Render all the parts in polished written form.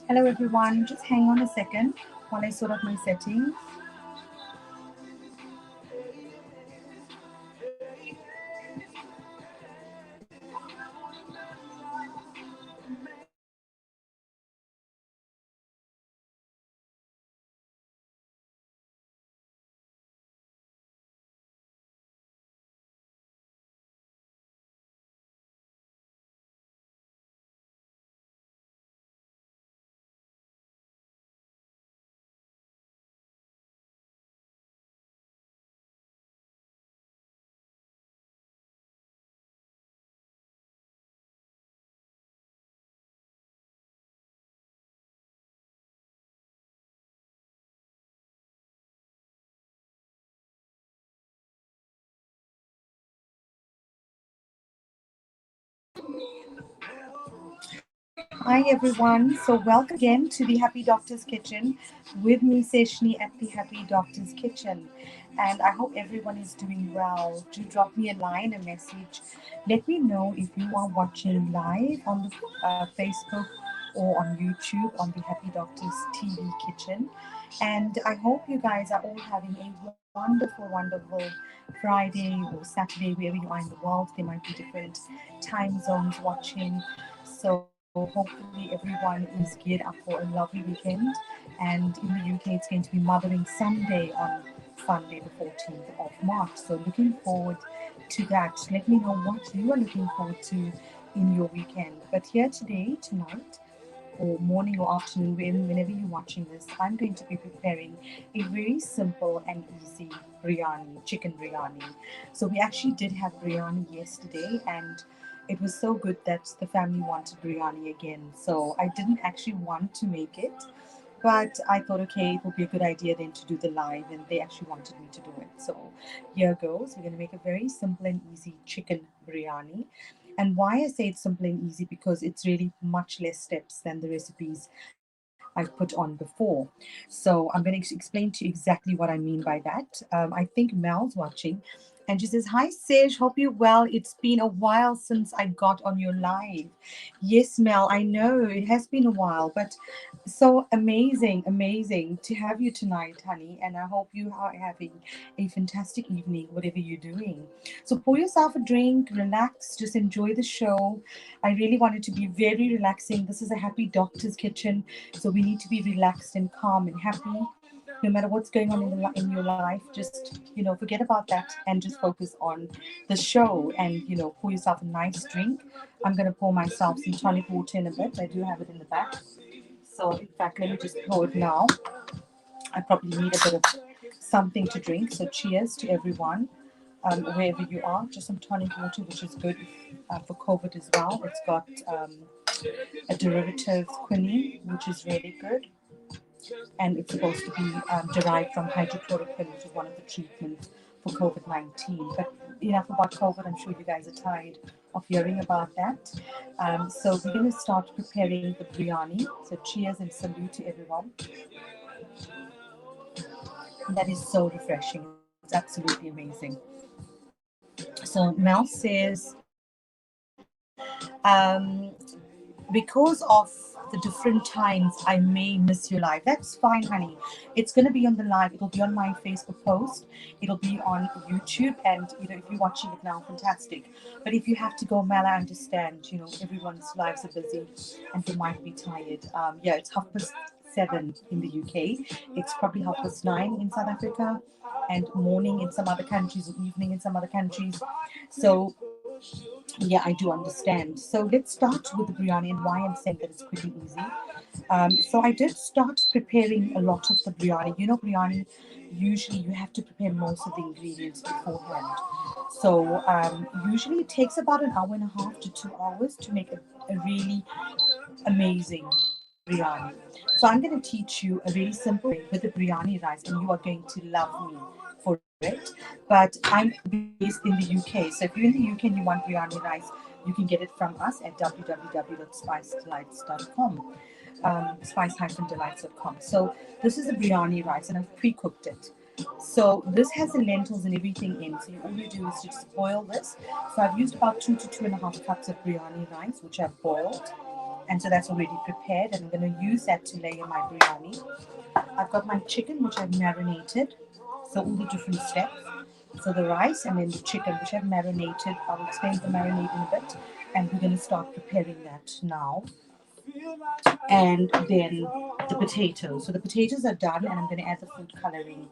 Hello everyone, just hang on a second while I sort out my settings. Hi everyone, so welcome again to the Happy Doctor's Kitchen with me, Seshni, at the Happy Doctor's Kitchen. And I hope everyone is doing well. Do drop me a line, a message. Let me know if you are watching live on the Facebook or on YouTube on the Happy Doctor's TV Kitchen. And I hope you guys are all having a wonderful Friday or Saturday, wherever you are in the world. There might be different time zones watching. So hopefully everyone is geared up for a lovely weekend. And in the UK, it's going to be Mothering Sunday on Sunday, the 14th of March. So looking forward to that. Let me know what you are looking forward to in your weekend. But here today, tonight, or morning or afternoon, whenever you're watching this, I'm going to be preparing a very simple and easy biryani, chicken biryani. So we actually did have biryani yesterday, and it was so good that the family wanted biryani again. So I didn't actually want to make it, but I thought, okay, it would be a good idea then to do the live, and they actually wanted me to do it. So here goes. We're going to make a very simple and easy chicken biryani. And why I say it's simple and easy, because it's really much less steps than the recipes I've put on before. So I'm going to explain to you exactly what I mean by that. I think Mel's watching, and she says, "Hi, Sej, hope you're well. It's been a while since I got on your live." Yes, Mel, I know it has been a while, but so amazing to have you tonight, honey. And I hope you are having a fantastic evening, whatever you're doing. So pour yourself a drink, relax, just enjoy the show. I really want it to be very relaxing. This is a happy doctor's kitchen, so we need to be relaxed and calm and happy. No matter what's going on in your life, just forget about that and just focus on the show. And pour yourself a nice drink. I'm gonna pour myself some tonic water in a bit. I do have it in the back. So in fact, let me just pour it now. I probably need a bit of something to drink. So cheers to everyone, wherever you are. Just some tonic water, which is good for COVID as well. It's got a derivative quinine, which is really good. And it's supposed to be derived from hydrochloroquine, which is one of the treatments for COVID-19. But enough about COVID. I'm sure you guys are tired of hearing about that. So we're going to start preparing the biryani. So cheers and salute to everyone. That is so refreshing. It's absolutely amazing. So Mel says, because of the different times, I may miss your live. That's fine, honey. It's going to be on the live. It'll be on my Facebook post. It'll be on YouTube. And, if you're watching it now, fantastic. But if you have to go, Mel, I understand. Everyone's lives are busy and they might be tired. Yeah, it's 7:30 in the UK. It's probably 9:30 in South Africa, and morning in some other countries, or evening in some other countries. So yeah, I do understand. So let's start with the biryani and why I'm saying that it's pretty easy. So I did start preparing a lot of the biryani. Biryani, usually you have to prepare most of the ingredients beforehand. So usually it takes about an hour and a half to 2 hours to make a really amazing biryani. So I'm going to teach you a really simple way with the biryani rice, and you are going to love me for it. But I'm based in the UK. So if you're in the UK and you want biryani rice, you can get it from us at www.spicedelights.com. Spice-delights.com. So this is a biryani rice, and I've pre-cooked it. So this has the lentils and everything in. So all you do is just boil this. So I've used about 2 to 2.5 cups of biryani rice, which I've boiled. And so that's already prepared, and I'm going to use that to layer my biryani. I've got my chicken, which I've marinated. So all the different steps. So the rice and then the chicken, which I've marinated. I'll explain the marinade in a bit. And we're going to start preparing that now. And then the potatoes. So the potatoes are done, and I'm going to add the food coloring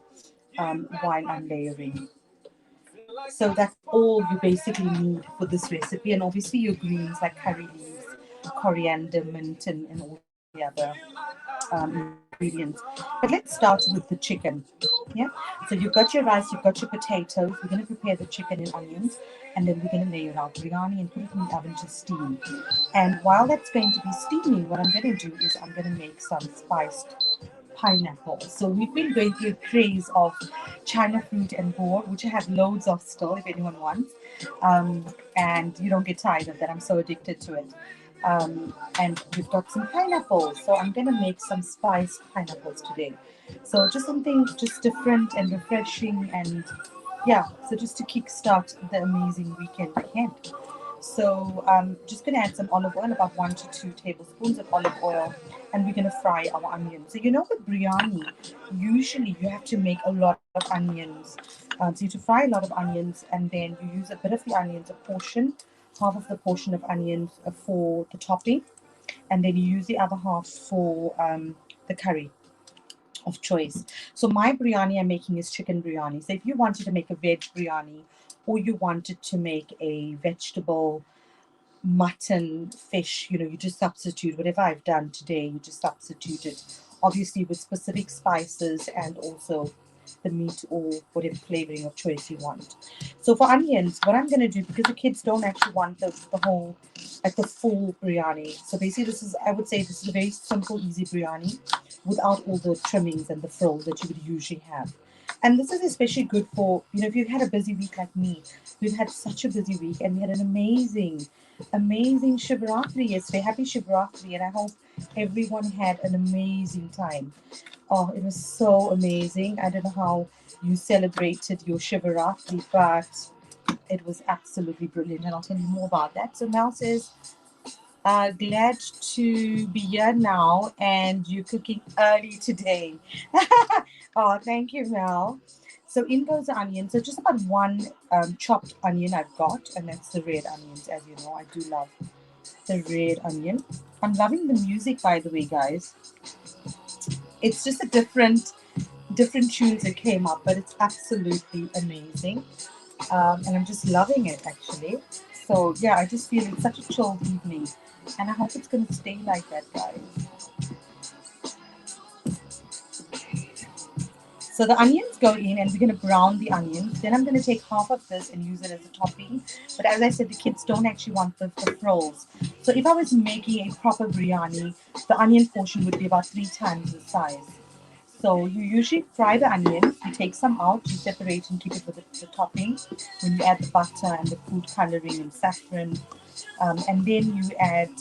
while I'm layering. So that's all you basically need for this recipe. And obviously your greens like curry leaves, coriander, mint, and all the other ingredients. But let's start with the chicken. Yeah. So you've got your rice, you've got your potatoes. We're going to prepare the chicken and onions, and then we're going to layer out biryani and put it in the oven to steam. And while that's going to be steaming, what I'm going to do is I'm going to make some spiced pineapple. So we've been going through a craze of China fruit and board, which I have loads of still if anyone wants. And you don't get tired of that. I'm so addicted to it. And we've got some pineapples. So I'm going to make some spiced pineapples today. So just something just different and refreshing, and yeah, so just to kickstart the amazing weekend ahead. So just going to add some olive oil, about 1 to 2 tablespoons of olive oil, and we're going to fry our onions. So with biryani, usually you have to make a lot of onions. So you have to fry a lot of onions, and then you use a bit of the onions, a portion, half of the portion of onions for the topping, and then you use the other half for the curry of choice. So my biryani I'm making is chicken biryani. So if you wanted to make a veg biryani, or you wanted to make a vegetable, mutton, fish, you just substitute whatever I've done today, you just substitute it, obviously with specific spices and also the meat or whatever flavoring of choice you want. So for onions, what I'm going to do, because the kids don't actually want the whole, like the full biryani. So basically I would say this is a very simple, easy biryani without all the trimmings and the frills that you would usually have. And this is especially good for, if you've had a busy week like me. We've had such a busy week, and we had an amazing Shivratri yesterday. Happy Shivratri, and I hope everyone had an amazing time. Oh, it was so amazing. I don't know how you celebrated your Shivratri, but it was absolutely brilliant, and I'll tell you more about that. So Mel says, glad to be here now, and you're cooking early today. Oh, thank you, Mel. So in goes the onion. So just about one chopped onion I've got, and that's the red onions. As you know, I do love the red onion. I'm loving the music, by the way, guys. It's just a different tunes that came up, but it's absolutely amazing. And I'm just loving it, actually. So yeah, I just feel it's such a chilled evening, and I hope it's going to stay like that, guys. So the onions go in, and we're going to brown the onions. Then I'm going to take half of this and use it as a topping. But as I said, the kids don't actually want the frills. So if I was making a proper biryani, the onion portion would be about 3 times the size. So you usually fry the onions, you take some out, you separate and keep it with the topping. When you add the butter and the food coloring and saffron, and then you add,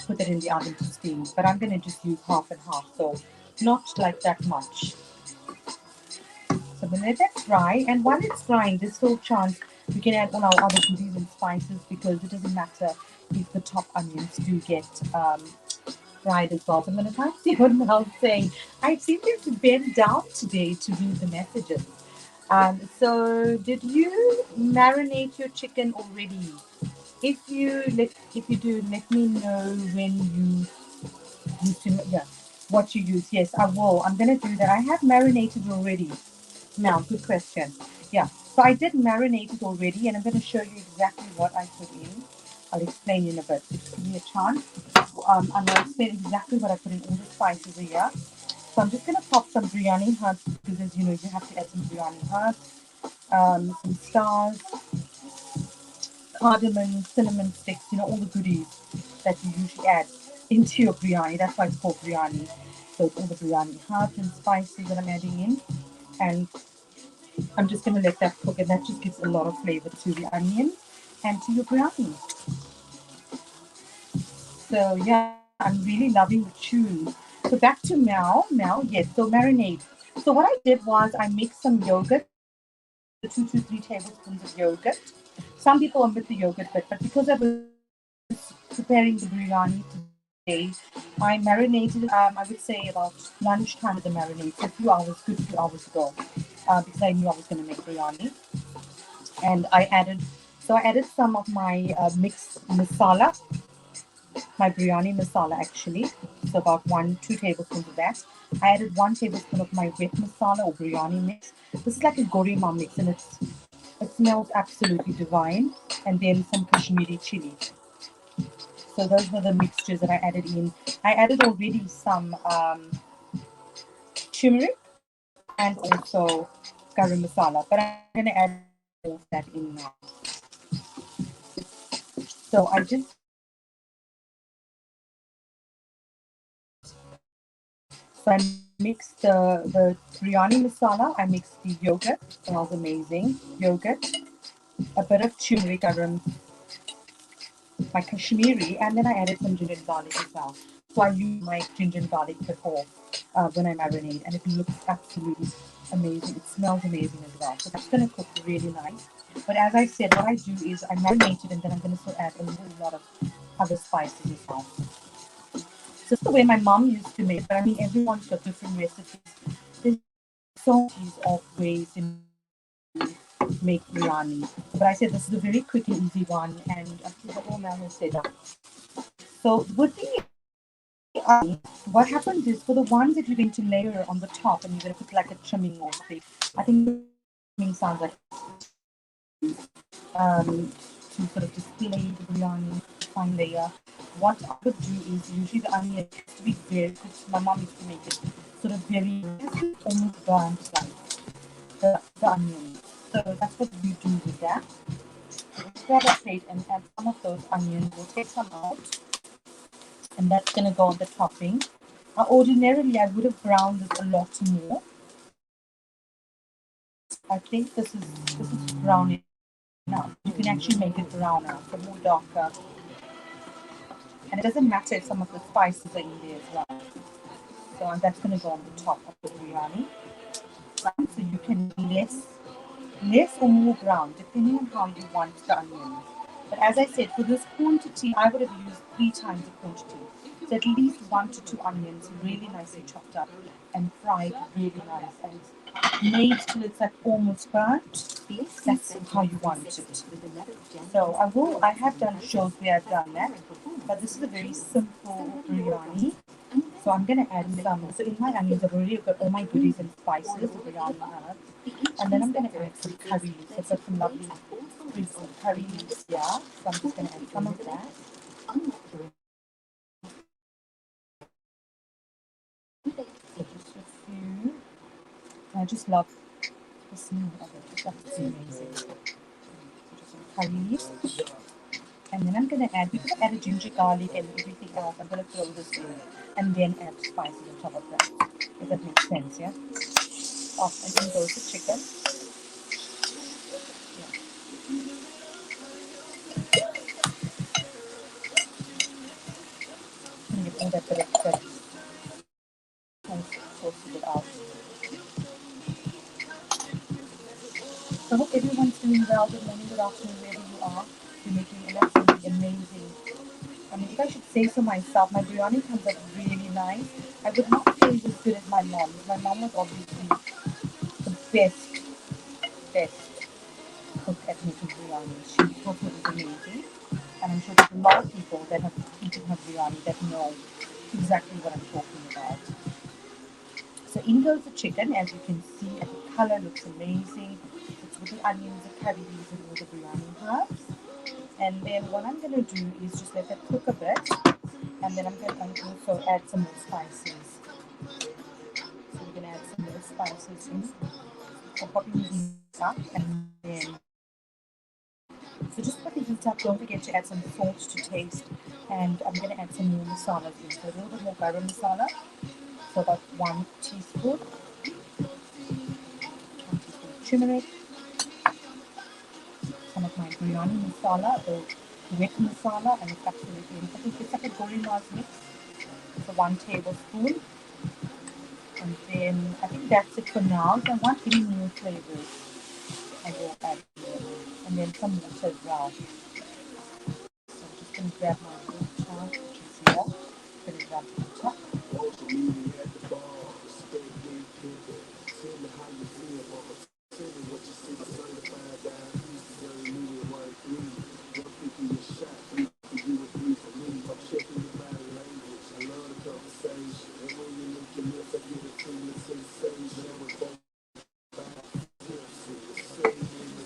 put it in the oven to steam. But I'm going to just use half and half, so not like that much. So we'll let that fry, and while it's frying, there's still a chance we can add all our other goodies and spices, because it doesn't matter if the top onions do get fried as well. So I'm going to try and see what Mel's saying. I seem to have to bend down today to read the messages. So did you marinate your chicken already? If you do, let me know when you use to, yeah, what you use. Yes, I will. I'm going to do that. I have marinated already. Mel, good question. Yeah, so I did marinate it already, and I'm going to show you exactly what I put in. I'll explain in a bit. Just give me a chance. I'm going to explain exactly what I put in, all the spices here. So I'm just going to pop some biryani herbs, because as you know, you have to add some biryani herbs, some stars, cardamom, cinnamon sticks, all the goodies that you usually add into your biryani. That's why it's called biryani. So it's all the biryani herbs and spices that I'm adding in. And I'm just going to let that cook, and that just gives a lot of flavor to the onion and to your biryani. So yeah, I'm really loving the tune. So back to Mel, yes, so marinade. So what I did was I mixed some yogurt, so 2 to 3 tablespoons of yogurt. Some people omit the yogurt bit, but because I was preparing the biryani today. I marinated, I would say about lunchtime of the marinade, so a few hours, good few hours ago, because I knew I was going to make biryani. And I added some of my mixed masala, my biryani masala actually. So about 2 tablespoons of that. I added 1 tablespoon of my wet masala or biryani mix. This is like a gorima mix, and it smells absolutely divine. And then some Kashmiri chili. So those were the mixtures that I added in. I added already some turmeric and also garam masala, but I'm going to add all of that in now. So I just So I mixed the biryani masala. I mixed the yogurt. Smells amazing. Yogurt, a bit of turmeric, my Kashmiri, and then I added some ginger and garlic as well. So I use my ginger and garlic before when I marinate, and it looks absolutely amazing. It smells amazing as well. So that's going to cook really nice. But as I said, what I do is I marinate it, and then I'm going to still add a little lot of other spices as well. So this is the way my mom used to make it, but I mean, everyone's got different recipes. There's so many of ways in make biryani. But I said this is a very quick and easy one, and I think the whole man has said that. So with the onion, what happens is for the ones that you're going to layer on the top, and you're going to put like a trimming or something. I think trimming sounds like to sort of display the biryani, fine layer. What I would do is usually the onion has to be very, because my mom used to make it sort of very, almost burnt like the onion. So that's what we do with that. Grab a plate and add some of those onions. We'll take some out, and that's going to go on the topping. Ordinarily, I would have browned this a lot more. I think this is brown enough. You can actually make it browner, so more darker. And it doesn't matter if some of the spices are in there as well. So that's going to go on the top of the biryani. So you can less or more brown, depending on how you want the onions. But as I said, for this quantity, I would have used 3 times the quantity. So at least 1 to 2 onions, really nicely chopped up and fried really nice and made till it's like almost burnt. That's how you want it. So I have done shows where I've done that, but this is a very simple biryani. So I'm gonna add some. So in my onions, I've already got all my goodies and spices, the biryani herbs, and then I'm gonna add some curry leaves. I've got some lovely sprigs of curry leaves here, so I'm just gonna add some of that. So just a few. I just love the smell of it. It's absolutely amazing. So just some curry leaves, and then I'm gonna add because I added ginger, garlic, and everything else. I'm gonna throw this in, and then add spices on top of that. If that makes sense, yeah. Oh, and then goes the chicken. And get all that bit of fat and toasted it out. So I hope everyone's doing well. Good morning, good afternoon, wherever you are. You're making an absolutely amazing. I mean, if I should say so myself, my biryani comes out really nice. I would not say it's as good as my mom's. My mom was obviously the best cook at making biryani. She taught me it was amazing. And I'm sure there's a lot of people that have eaten her biryani that know exactly what I'm talking about. So in goes the chicken, as you can see, and the color looks amazing. It's with the onions, the curry leaves, and all the biryani herbs. And then what I'm going to do is just let that cook a bit, and then I'm going to also add some more spices. So we're going to add some more spices in. So probably heat up, and then so just put the heat up. Don't forget to add some salt to taste, and I'm going to add some more masalas in. So a little bit more garam masala. So about 1 teaspoon. 1 teaspoon of turmeric, some of my biryani masala, the wet masala, and it's absolutely, I think it's like a gorima's mix. So 1 tablespoon. And then I think that's it for now. If I want any more flavors, I will add more. And then some water as well. So I'm just going to grab my water, which is here. Going to grab water.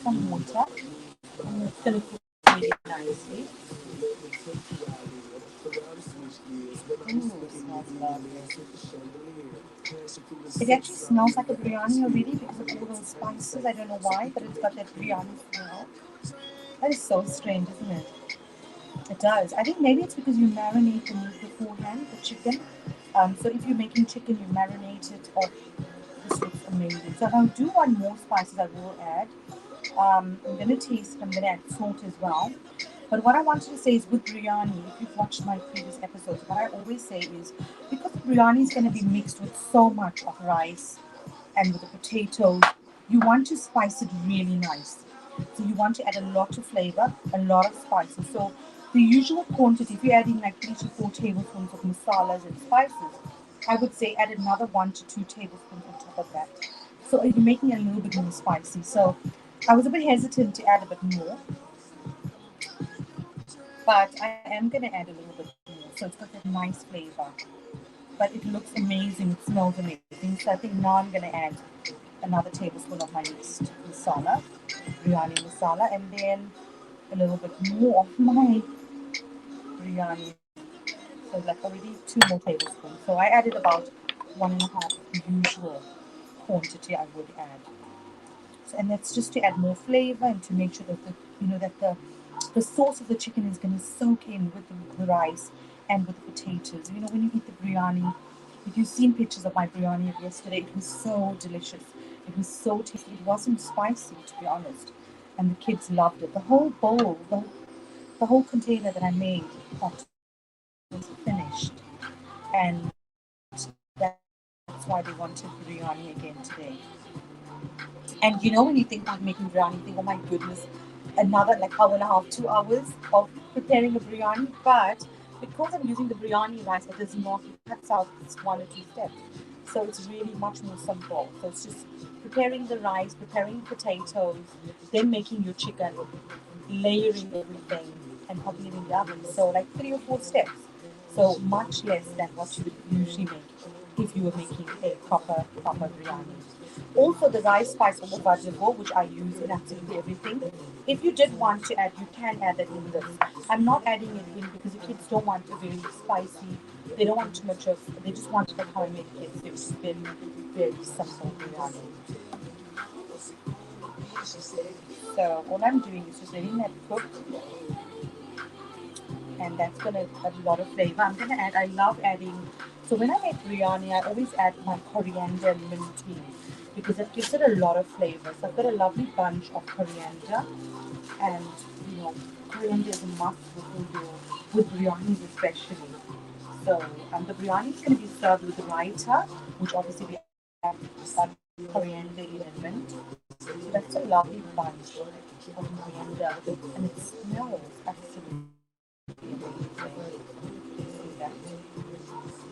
Some water, and it's going to cook really nicely. Ooh, smells lovely. It actually smells like a biryani already because of all those spices. I don't know why, but it's got that biryani smell. That is so strange, isn't it? It does. I think maybe it's because you marinate the meat beforehand, the chicken. So if you're making chicken, you marinate it. Oh, this looks amazing. So if I do want more spices, I will add. I'm going to taste it. I'm going to add salt as well. But what I wanted to say is with biryani, if you've watched my previous episodes, what I always say is because biryani is going to be mixed with so much of rice and with the potatoes, you want to spice it really nice. So you want to add a lot of flavor, a lot of spices. So the usual quantity, if you're adding like 3 to 4 tablespoons of masalas and spices, I would say add another 1 to 2 tablespoons on top of that. So you're making it a little bit more spicy. So I was a bit hesitant to add a bit more, but I am going to add a little bit more. So it's got that nice flavor. But it looks amazing, it smells amazing. So I think now I'm going to add another tablespoon of my mixed masala, biryani masala, and then a little bit more of my biryani. So like already 2 more tablespoons. So I added about 1.5 usual quantity I would add. So, and that's just to add more flavor and to make sure that the sauce of the chicken is going to soak in with the rice and with the potatoes. You know, when you eat the biryani, if you've seen pictures of my biryani of yesterday, it was so delicious. It was so tasty. It wasn't spicy, to be honest, and the kids loved it. The whole bowl, the whole container that I made was finished, and that's why they wanted biryani again today. And you know, when you think about making biryani, you think, oh my goodness, another like hour and a half, 2 hours of preparing a biryani. But because I'm using the biryani rice, it does not, it cuts out this 1 or 2 steps. So it's really much more simple. So it's just preparing the rice, preparing the potatoes, then making your chicken, layering everything, and popping it in the oven. So like 3 or 4 steps. So much less than what you would usually make if you were making a proper biryani. Also, the rice spice or vegetable, which I use in absolutely everything. If you did want to add, you can add it in this. I'm not adding it in because the kids don't want a very spicy. They don't want too much of. They just want it like how I make it. So it's very simple biryani. So all I'm doing is just letting that cook, and that's gonna add a lot of flavor. I'm gonna add. I love adding. So when I make biryani, I always add my coriander and mint tea because it gives it a lot of flavor. So I've got a lovely bunch of coriander, and you know, coriander is a must with biryanis especially. So the biryani is going to be served with raita, which obviously we add coriander in and mint. So that's a lovely bunch of coriander, and it smells absolutely amazing. See that?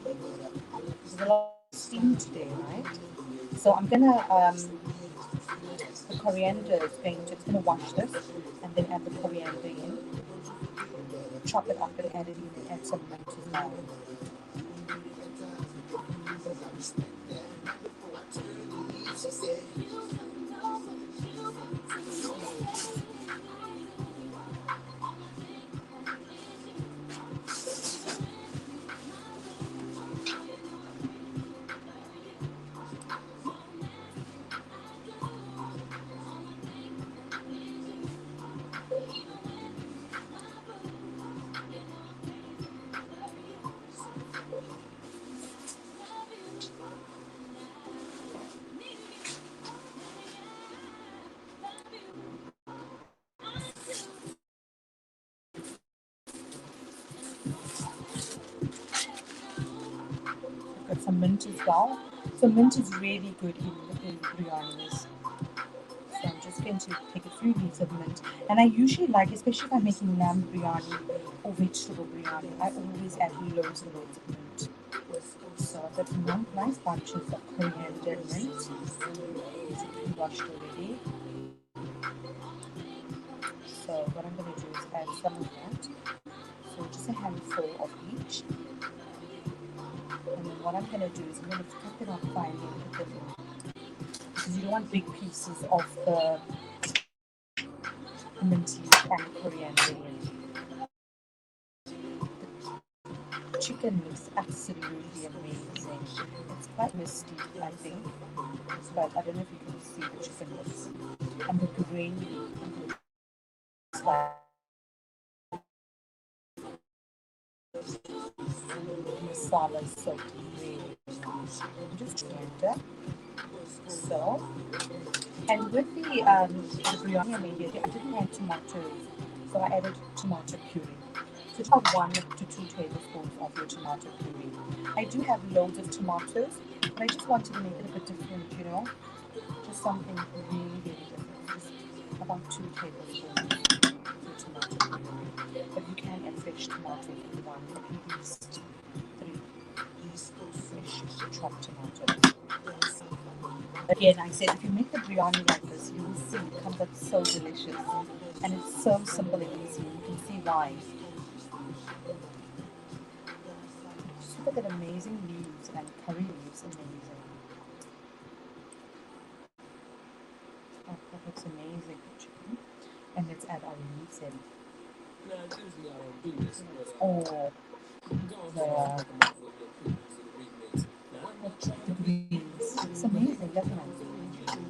There's a lot of steam today, right? So I'm gonna the coriander is going to it's gonna wash this and then add the coriander in, chop it up and add it in and add some mint as well. I've got some mint as well. So mint is really good in biryanis. So I'm just going to take a few leaves of mint. And I usually like, especially if I'm making lamb biryani or vegetable biryani, I always add loads and loads of mint. So I've got some nice bunches of coriander and mint. These are pre-washed already. So what I'm going to do is add some of that. So just a handful of each. And then what I'm going to do is I'm going to cut them up finely and put them in. Because you don't want big pieces of the mint leaf and coriander in. The chicken looks absolutely amazing. It's quite misty, I think. But I don't know if you can see the chicken looks. And the gravy looks like masala soaked gravy. Just tender. So, and with the biryani I made here, I didn't add tomatoes, so I added tomato puree. So just about 1 to 2 tablespoons of your tomato puree. I do have loads of tomatoes, but I just wanted to make it a bit different, you know, just something really, really different. Just about 2 tablespoons of tomato puree. But you can add fresh tomatoes if you want, at least 3 fresh chopped tomatoes. Again, I said if you make the biryani like this, you will see it comes up so delicious. And it's so simple and easy. You can see why. Just look at that amazing leaves and curry leaves. Amazing. Oh, that looks amazing. And let's add our leaves in. Oh, the greens. It's amazing, doesn't it?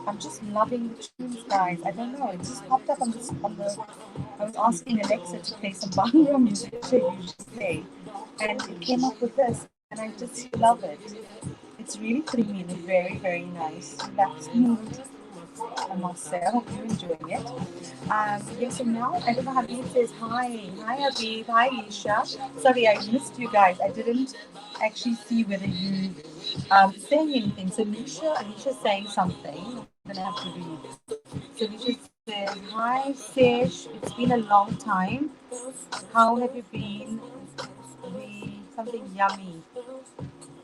I'm just loving the tunes, guys. I don't know. It just popped up on the. I was asking Alexa to play some bhangra music, which I usually play, and it came up with this, and I just love it. It's really creamy and very, very nice. That's I must say. I hope you're enjoying it. Yes, so now I don't know. Habib says hi. Hi, Habib. Hi, Isha. Sorry, I missed you guys. I didn't actually see whether you saying anything. So Alicia's saying something. I'm gonna have to read. So Alicia says, "Hi, Sesh. It's been a long time. How have you been? We something yummy.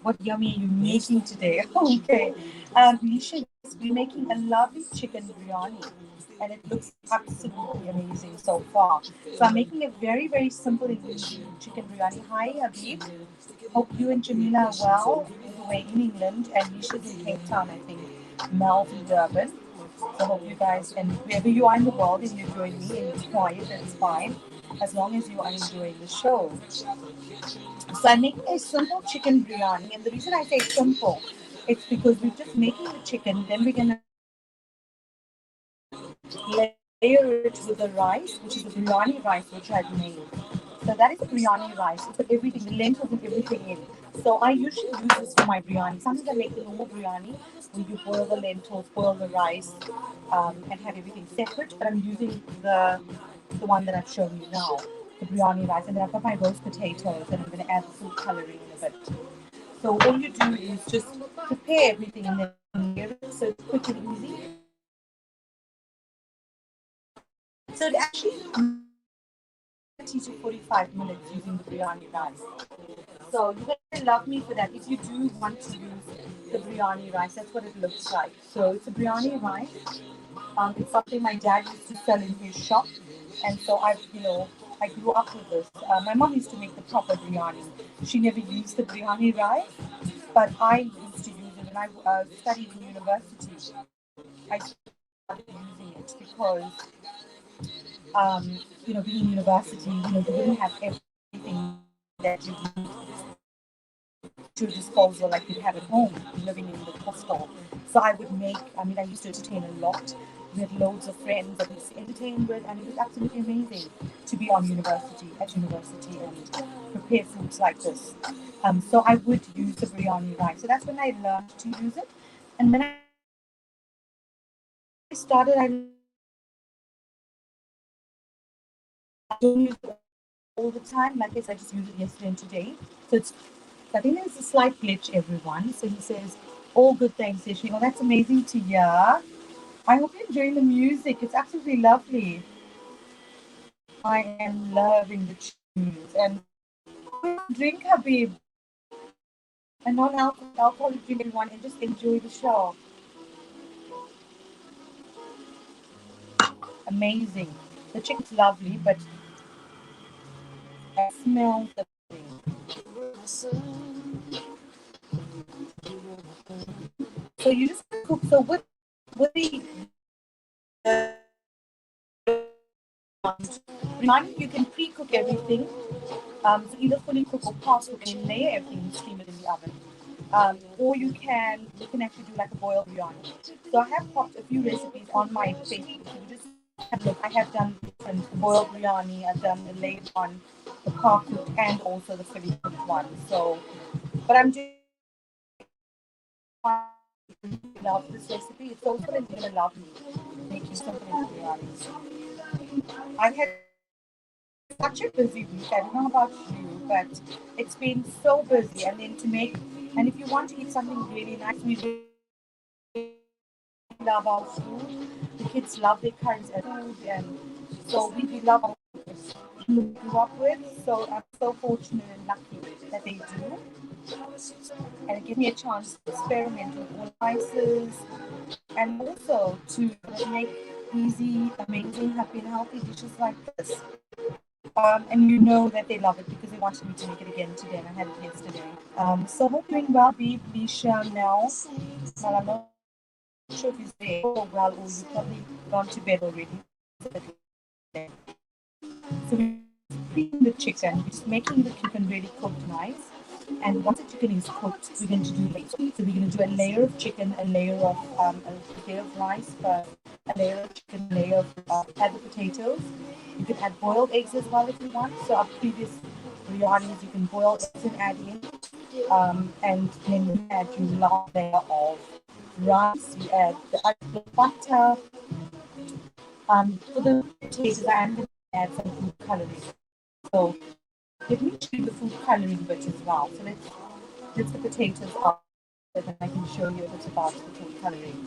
What yummy are you making today?" Okay. Alicia, yes, we're making a lovely chicken biryani. And it looks absolutely amazing so far. So I'm making a very, very simple ingredient chicken biryani. Hi, Habib. Hope you and Jamila are well. We're in England and Nisha's in Cape Town, I think. Mel's in Durban. So hope you guys, and wherever you are in the world, and you join me and it's quiet, that's fine. As long as you are enjoying the show. So I'm making a simple chicken biryani, and the reason I say simple, it's because we're just making the chicken, then we're gonna layer it with the rice, which is the biryani rice which I've made. So that is the biryani rice. You put everything, the lentils and everything in. So I usually use this for my biryani. Sometimes I make the normal biryani where you boil the lentils, boil the rice, and have everything separate. But I'm using the one that I've shown you now, the biryani rice, and then I've got my roast potatoes, and I'm going to add the food coloring in a bit. So all you do is just prepare everything and then layer it, so it's quick and easy. So it actually 30 to 45 minutes using the biryani rice. So you're going to love me for that. If you do want to use the biryani rice, that's what it looks like. So it's a biryani rice. It's something my dad used to sell in his shop. And so I grew up with this. My mom used to make the proper biryani. She never used the biryani rice, but I used to use it when I studied in university. I started using it because being in university, you wouldn't have everything that you need to your disposal like you'd have at home living in the hostel. So I used to entertain a lot. We had loads of friends that we used to entertain with, and it was absolutely amazing to be at university, and prepare foods like this. So I would use the biryani rice. So that's when I learned to use it. And when I started, I don't use it all the time. Like I said, I just use it yesterday and today. So I think there's a slight glitch, everyone. So he says, all good, thanks, Yashmi. Well, that's amazing to hear. I hope you're enjoying the music. It's absolutely lovely. I am loving the tunes. And drink, Habib, a non-alcoholic drink, everyone, and just enjoy the show. Amazing. The chicken's lovely, but I smell the so you just cook. So with the you can pre-cook everything. So either fully cook or half cook and layer everything and steam it in the oven. Or you can actually do like a boiled biryani. So I have popped a few recipes on my Facebook. So you just have a look. I have done different boiled biryani. I've done the layered one, the half cooked, and also the fully cooked one. So, but I'm doing love this recipe. It's also going to love me making something in biryani. I've had such a busy week. I don't know about you, but it's been so busy. And then to make, and if you want to eat something really nice, we really love our food. The kids love their curries and food, and so we love our food we grew up with. So I'm so fortunate and lucky that they do, and it gives me a chance to experiment with all spices and also to make easy, amazing, happy, and healthy dishes like this. And you know that they love it because they wanted me to make it again today, and I had it yesterday. So hope you're doing well, Beep, Lisha, Mel. Well, I'm not sure if he's there or well, or you've probably gone to bed already. So we're preheating the chicken, we're just making the chicken really cooked nice. And once the chicken is cooked, we're going to do layers. So we're going to do a layer of chicken, a layer of rice, a layer of chicken, a layer of add the potatoes. You can add boiled eggs as well if you want. So our previous biryanis, you can boil eggs and add in. And then you add your last layer of rice. You add the butter. For the potatoes, I am going to add some food coloring. So let me show you the food coloring bit as well. So let's the potatoes up, so that I can show you a bit about the food coloring.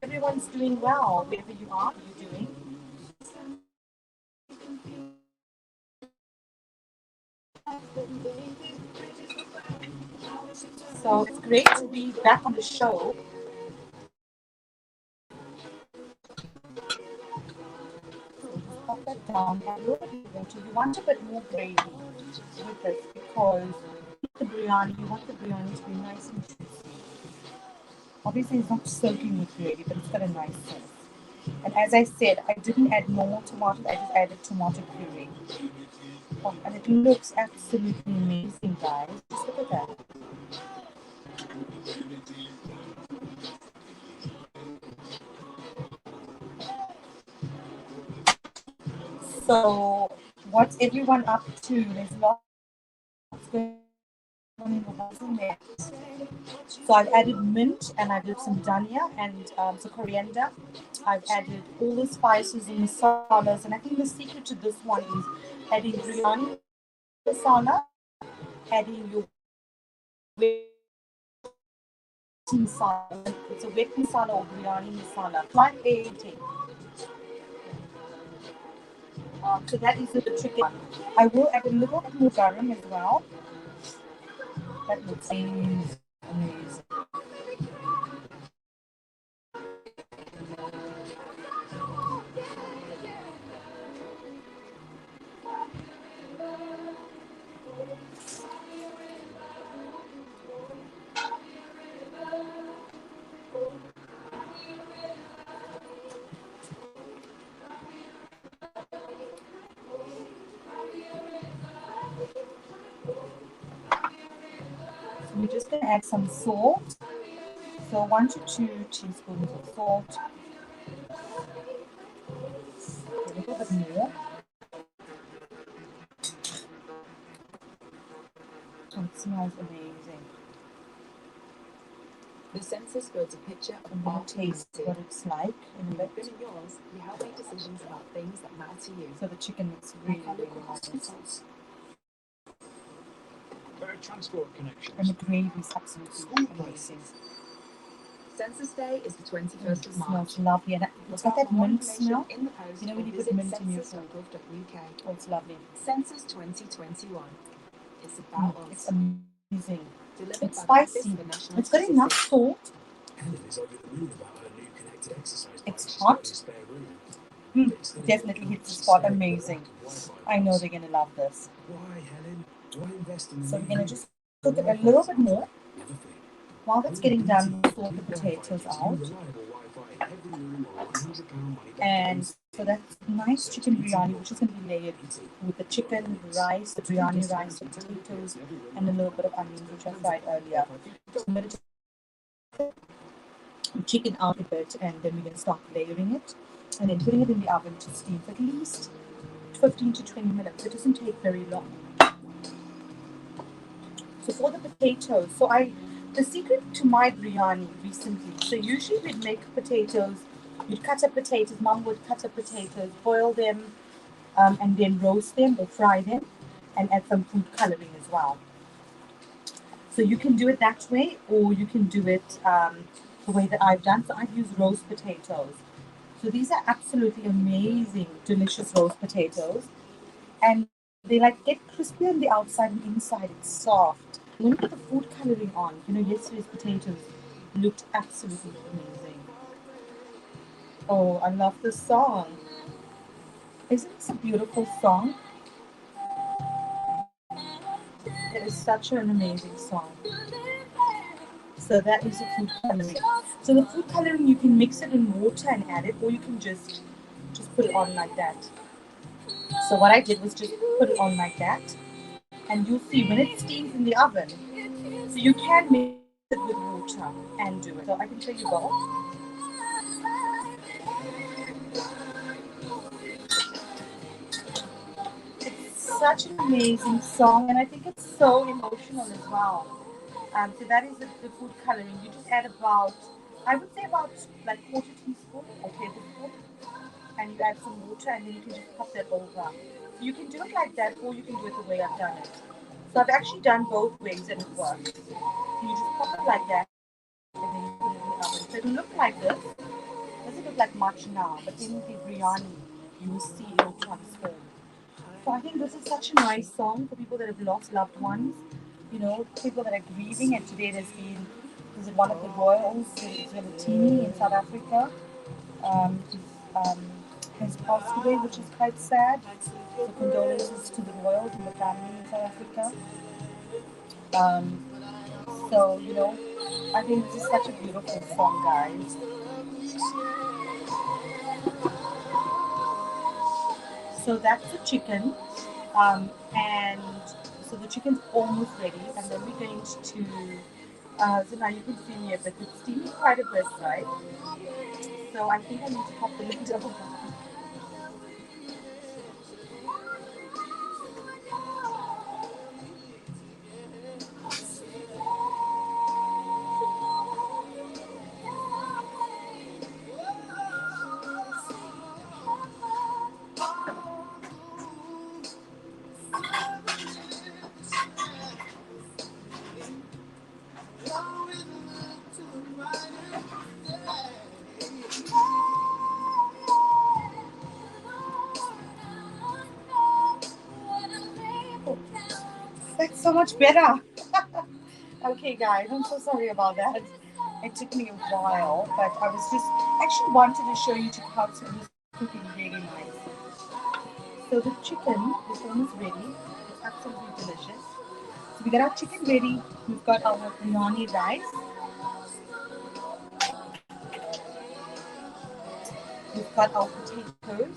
Everyone's doing well, wherever you are, you're doing. So it's great to be back on the show. Pop that down and a little bit of water. You want a bit more gravy with this because the biryani, you want the biryani to be nice and juicy. Obviously, it's not soaking with gravy, but it's got a nice taste. And as I said, I didn't add normal tomatoes, I just added tomato puree. Oh, and it looks absolutely amazing, guys. Just look at that. So, what's everyone up to? There's lots going on in the house in there. So, I've added mint and I've added some dhania and some coriander. I've added all the spices and masalas, and I think the secret to this one is adding biryani masala, adding your masala. It's a wet masala or biryani masala. Like a so that is the tricky one. I will add a little bit more garam as well. That looks amazing. So we're just going to add some salt. So 1 to 2 teaspoons of salt. A little bit more. Oh, it smells amazing. The census builds a picture of I'm going to taste what it's like in a bit. in yours, you help make decisions about things that matter to you. So the chicken looks really, really nice. Transport connections. And the gravy is absolutely amazing. Census Day is the 21st It of March. smells lovely, and it's got that mint smell. In the post, You know when you put visit mint in your food. census.gov.uk. Oh, it's lovely. Census 2021. It's about It's us. amazing. Delivered It's by the Office spicy. for National It's got enough Statistics. salt. Helen is over the moon about her new connected exercise bike. It's She's hot. got a spare room. Definitely hits the spot. Amazing. I know they're gonna love this. Why, Helen? Why invest in the So new we're gonna room? just cook it a little bit more. Never fear. While that's getting done, we'll sort the potatoes out. Reliable Wi-Fi in every room or £100 money back. And so that's nice chicken biryani, which is going to be layered with the chicken, the rice, the biryani rice, the potatoes, and a little bit of onions, which I fried earlier. So I'm going to take the chicken out a bit, and then we're going to start layering it, and then putting it in the oven to steam for at least 15 to 20 minutes. It doesn't take very long. So for the potatoes, the secret to my biryani recently, so usually we'd make potatoes, we'd cut up potatoes, mom would cut up potatoes, boil them, and then roast them or fry them, and add some food coloring as well. So you can do it that way, or you can do it the way that I've done. So I've used roast potatoes. So these are absolutely amazing, delicious roast potatoes, and they like get crispy on the outside and inside it's soft. When you put the food coloring on, yesterday's potatoes looked absolutely amazing. Oh, I love this song. Isn't this a beautiful song? It is such an amazing song. So that is the food coloring. So the food coloring, you can mix it in water and add it, or you can just put it on like that. So what I did was just put it on like that, and you'll see when it steams in the oven. So you can mix it with water and do it. So I can show you both. It's such an amazing song, and I think it's so emotional as well. So that is the food coloring. You just add about, I would say about like quarter teaspoon or tablespoon, and you add some water, and then you can just pop that over. So you can do it like that, or you can do it the way I've done it. So I've actually done both ways, and it works. So you just pop it like that, and then you put it in the oven. So it'll look like this. It doesn't look like much now, but in the biryani, you will see it will transform. So I think this is such a nice song for people that have lost loved ones, people that are grieving. And today there's one of the royals, Zwelithini in South Africa, um, um, has passed away, which is quite sad. So condolences to the royals and the family in South Africa. Um, I think this is such a beautiful song, guys. So that's the chicken. And so the chicken's almost ready, and then we're going to. So now you can see me a bit. It's steaming quite a bit, right? So I think I need to pop the lid over. That's so much better. Okay, guys, I'm so sorry about that. It took me a while, but I was just actually wanted to show you how it was cooking really nice. So the chicken is almost ready. It's absolutely delicious. So we got our chicken ready. We've got our biryani rice. We've got our potatoes.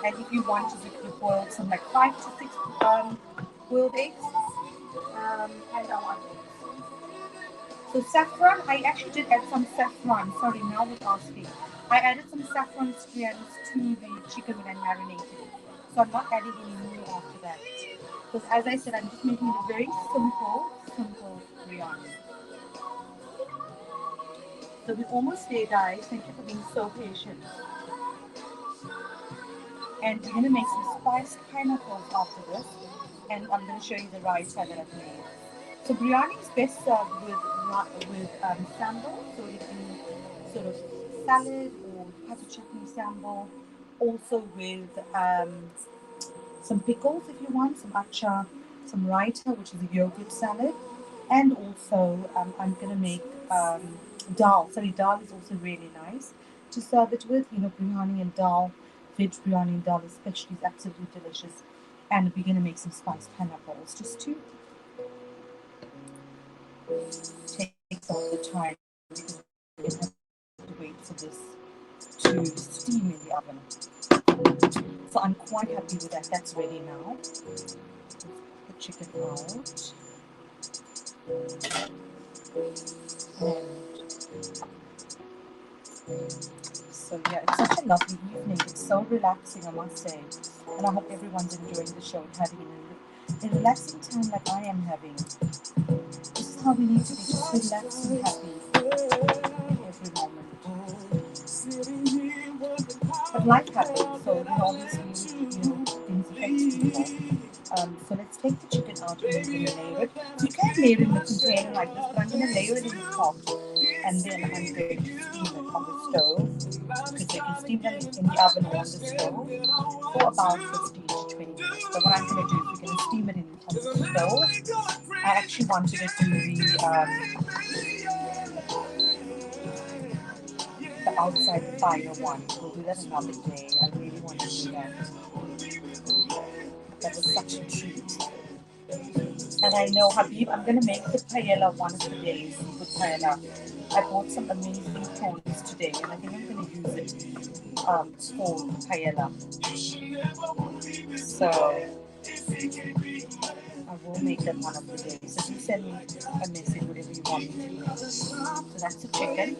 And if you want to, you can boil some like 5 to 6 boiled eggs, and our onions. So saffron, I actually did add some saffron. Sorry, now with asking. I added some saffron strands to the chicken when I marinated it. So I'm not adding any more after that. Because as I said, I'm just making it a very simple biryani. So we're almost there, guys. Thank you for being so patient. And we're going to make some spiced pineapples after this. And I'm going to show you the raita that I've made. So biryani is best served with sambal, so it can sort of salad or pata chutney sambal. Also with some pickles if you want, some achar, some raita, which is a yogurt salad, and also I'm gonna make dal. Sorry, dal is also really nice to serve it with. You know, biryani and dal, veg biryani and dal especially is absolutely delicious. And we're gonna make some spiced pineapples just to take some of the time because we have to wait for this to steam in the oven. So I'm quite happy with that. That's ready now. The chicken out. So yeah, it's such a lovely evening. It's so relaxing, I must say. And I hope everyone's enjoying the show and having a relaxing time like I am having. This is how we need to be, just relaxed and happy every moment. But life happens, so obviously, things affect people. So let's take the chicken out and we're going to layer it. You can layer it in a container like this, but I'm going to layer it in the pot and then I'm going to steam it on the stove, because you can steam them in the oven or on the stove for about 15 to 20 minutes. So what I'm going to do is we're going to steam it on the stove. I actually wanted to do the outside fire one. We'll do that another day. I really want to do that. That was such a treat. And I know, Habib, I'm going to make the paella one of the days with paella. I bought some amazing prawns today, and I think I'm going to use it for paella. So I will make that one of the days. So you send me a message, whatever you want me to do. So that's the chicken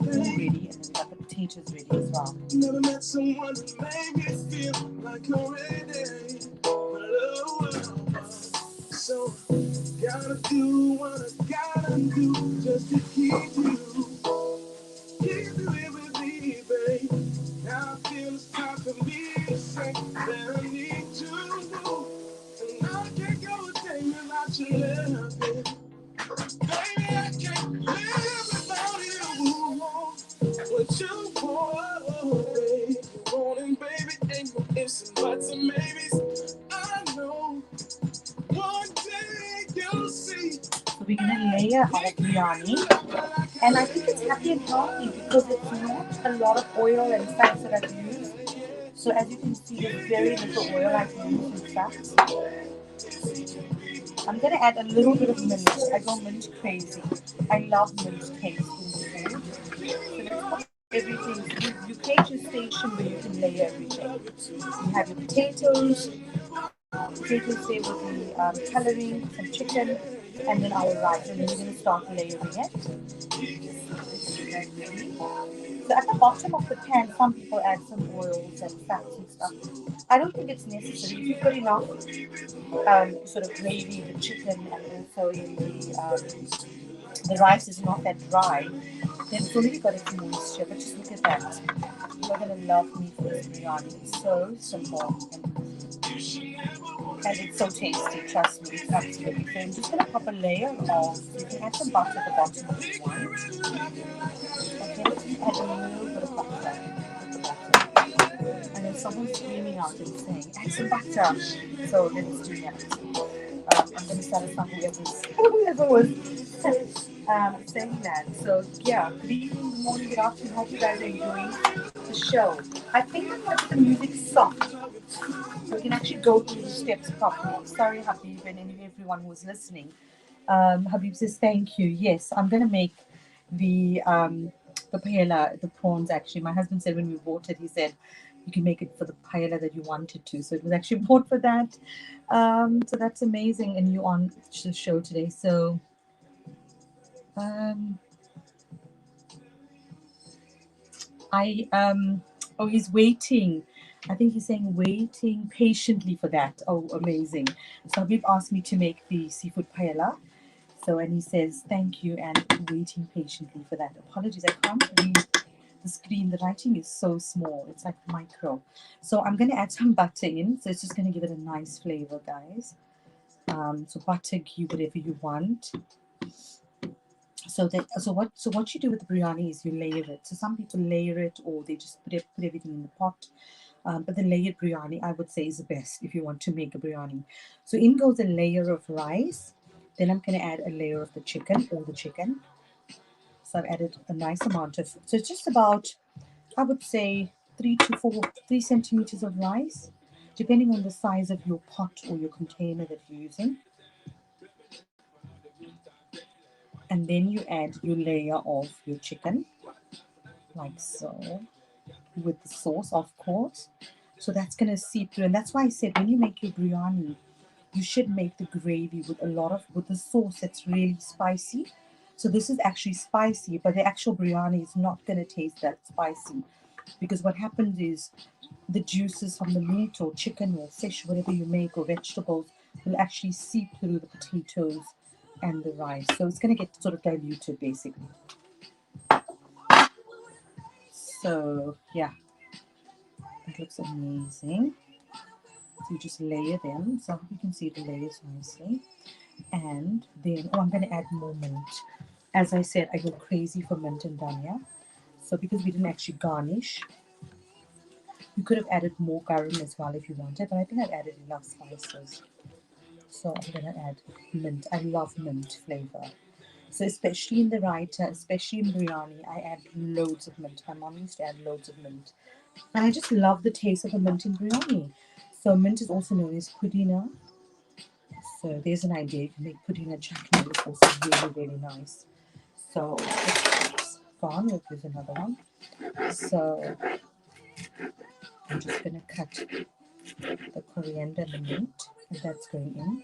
all ready, and then we got the potatoes ready as well. Never met someone that made me feel like already. So gotta do what I gotta do just to keep you here with me, babe. Now I feel it's time for me to say that I need to move, and I can't go a day without your love, baby. Baby, I can't live without you. What you want, baby, you want it, baby, ain't no ifs and buts and maybes. I know one day you'll see. So we're gonna layer our biryani, and I think it's happy and healthy because it's not a lot of oil and fats that I've used. So as you can see, there's very little oil I've used in fats. I'm gonna add a little bit of mint. I go mint crazy. I love mint taste in food. So let's put everything. You create your station where you can layer everything. You have your potatoes there with the coloring, some chicken, and then our rice. And then we're gonna start layering it. So at the bottom of the pan, some people add some oils and fats and stuff. I don't think it's necessary. If you've got enough sort of gravy, the chicken, and also in the rice is not that dry, then it's already got its moisture. But just look at that. You're gonna love me for this biryani. It's so simple and it's so tasty. Trust me, it's absolutely. So I'm just gonna pop a layer of. You can add some butter at the bottom if you want. Okay, add a little bit of butter at the bottom. And then someone's screaming out and saying, "Add some butter." So let's do that. I'm going to satisfy whoever was saying that. So yeah, good evening, good morning, good afternoon. Hope you guys are enjoying the show. I think I'm going to put the music soft so we can actually go through the steps properly. Sorry, Habib, and everyone who was listening. Habib says thank you. Yes, I'm going to make the paella, the prawns. Actually, my husband said when we bought it, he said you can make it for the paella that you wanted to. So it was actually bought for that. So that's amazing, and you on the show today. So um, oh, he's waiting. I think he's saying waiting patiently for that. Oh, amazing. So Habib asked me to make the seafood paella. So, and he says, thank you and waiting patiently for that. Apologies, I can't read the screen. The writing is so small. It's like micro. So I'm going to add some butter in. So it's just going to give it a nice flavor, guys. So butter, ghee, whatever you want. So what you do with the biryani is you layer it. So some people layer it, or they just put everything in the pot. But the layered biryani, I would say, is the best if you want to make a biryani. So in goes a layer of rice. Then I'm going to add a layer of the chicken, all the chicken. So I've added a nice amount of. So it's just about, I would say, 3 centimeters of rice, depending on the size of your pot or your container that you're using. And then you add your layer of your chicken, like so, with the sauce, of course. So that's going to seep through. And that's why I said when you make your biryani, you should make the gravy with the sauce that's really spicy. So this is actually spicy, but the actual biryani is not going to taste that spicy, because what happens is the juices from the meat or chicken or fish, whatever you make, or vegetables, will actually seep through the potatoes and the rice. So it's going to get sort of diluted basically. So yeah, that looks amazing. So you just layer them. So I hope you can see the layers nicely. And then, I'm going to add more mint. As I said, I go crazy for mint and dhania. So because we didn't actually garnish, you could have added more garam as well if you wanted, but I think I've added enough spices. So I'm going to add mint. I love mint flavor. So especially in the raita, especially in biryani, I add loads of mint. My mom used to add loads of mint. And I just love the taste of the mint in biryani. So mint is also known as pudina. So there's an idea. You can make pudina chutney, which is also really, really nice. So it's gone. There's another one. So I'm just going to cut the coriander and the mint, and that's going in.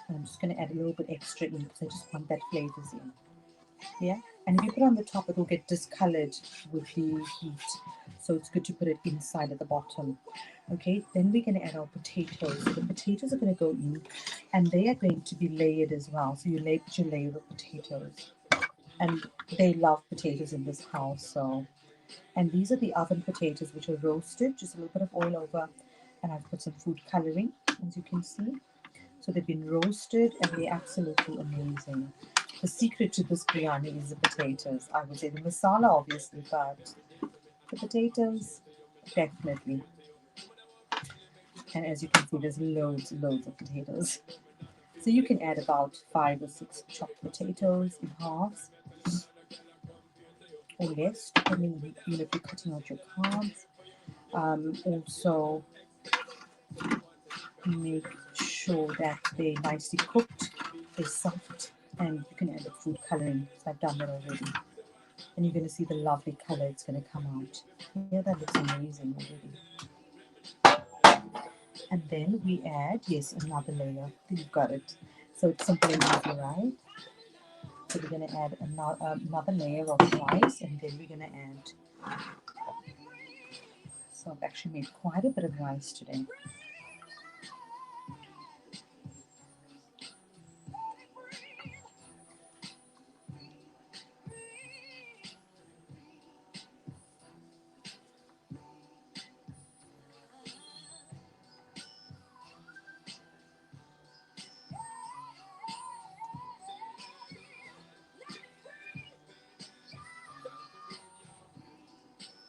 And I'm just going to add a little bit extra in because I just want that flavors in. Yeah, and if you put it on the top, it will get discolored with the heat. So it's good to put it inside at the bottom. Okay, then we're going to add our potatoes. So the potatoes are going to go in, and they are going to be layered as well. So you put your layer of potatoes, and they love potatoes in this house. So, and these are the oven potatoes, which are roasted, just a little bit of oil over, and I've put some food coloring, as you can see. So they've been roasted, and they're absolutely amazing. The secret to this biryani is the potatoes. I would say the masala, obviously, but the potatoes, definitely. And as you can see, there's loads of potatoes. So you can add about 5 or 6 chopped potatoes in halves or less, depending on if you're cutting out your carbs. Also, make sure that they're nicely cooked, they're soft, and you can add the food coloring. So I've done that already. And you're going to see the lovely color it's going to come out. Yeah, that looks amazing already. And then we add, yes, another layer. You've got it. So it's simple and easy, right? So we're going to add another layer of rice, and then we're going to add. So I've actually made quite a bit of rice today.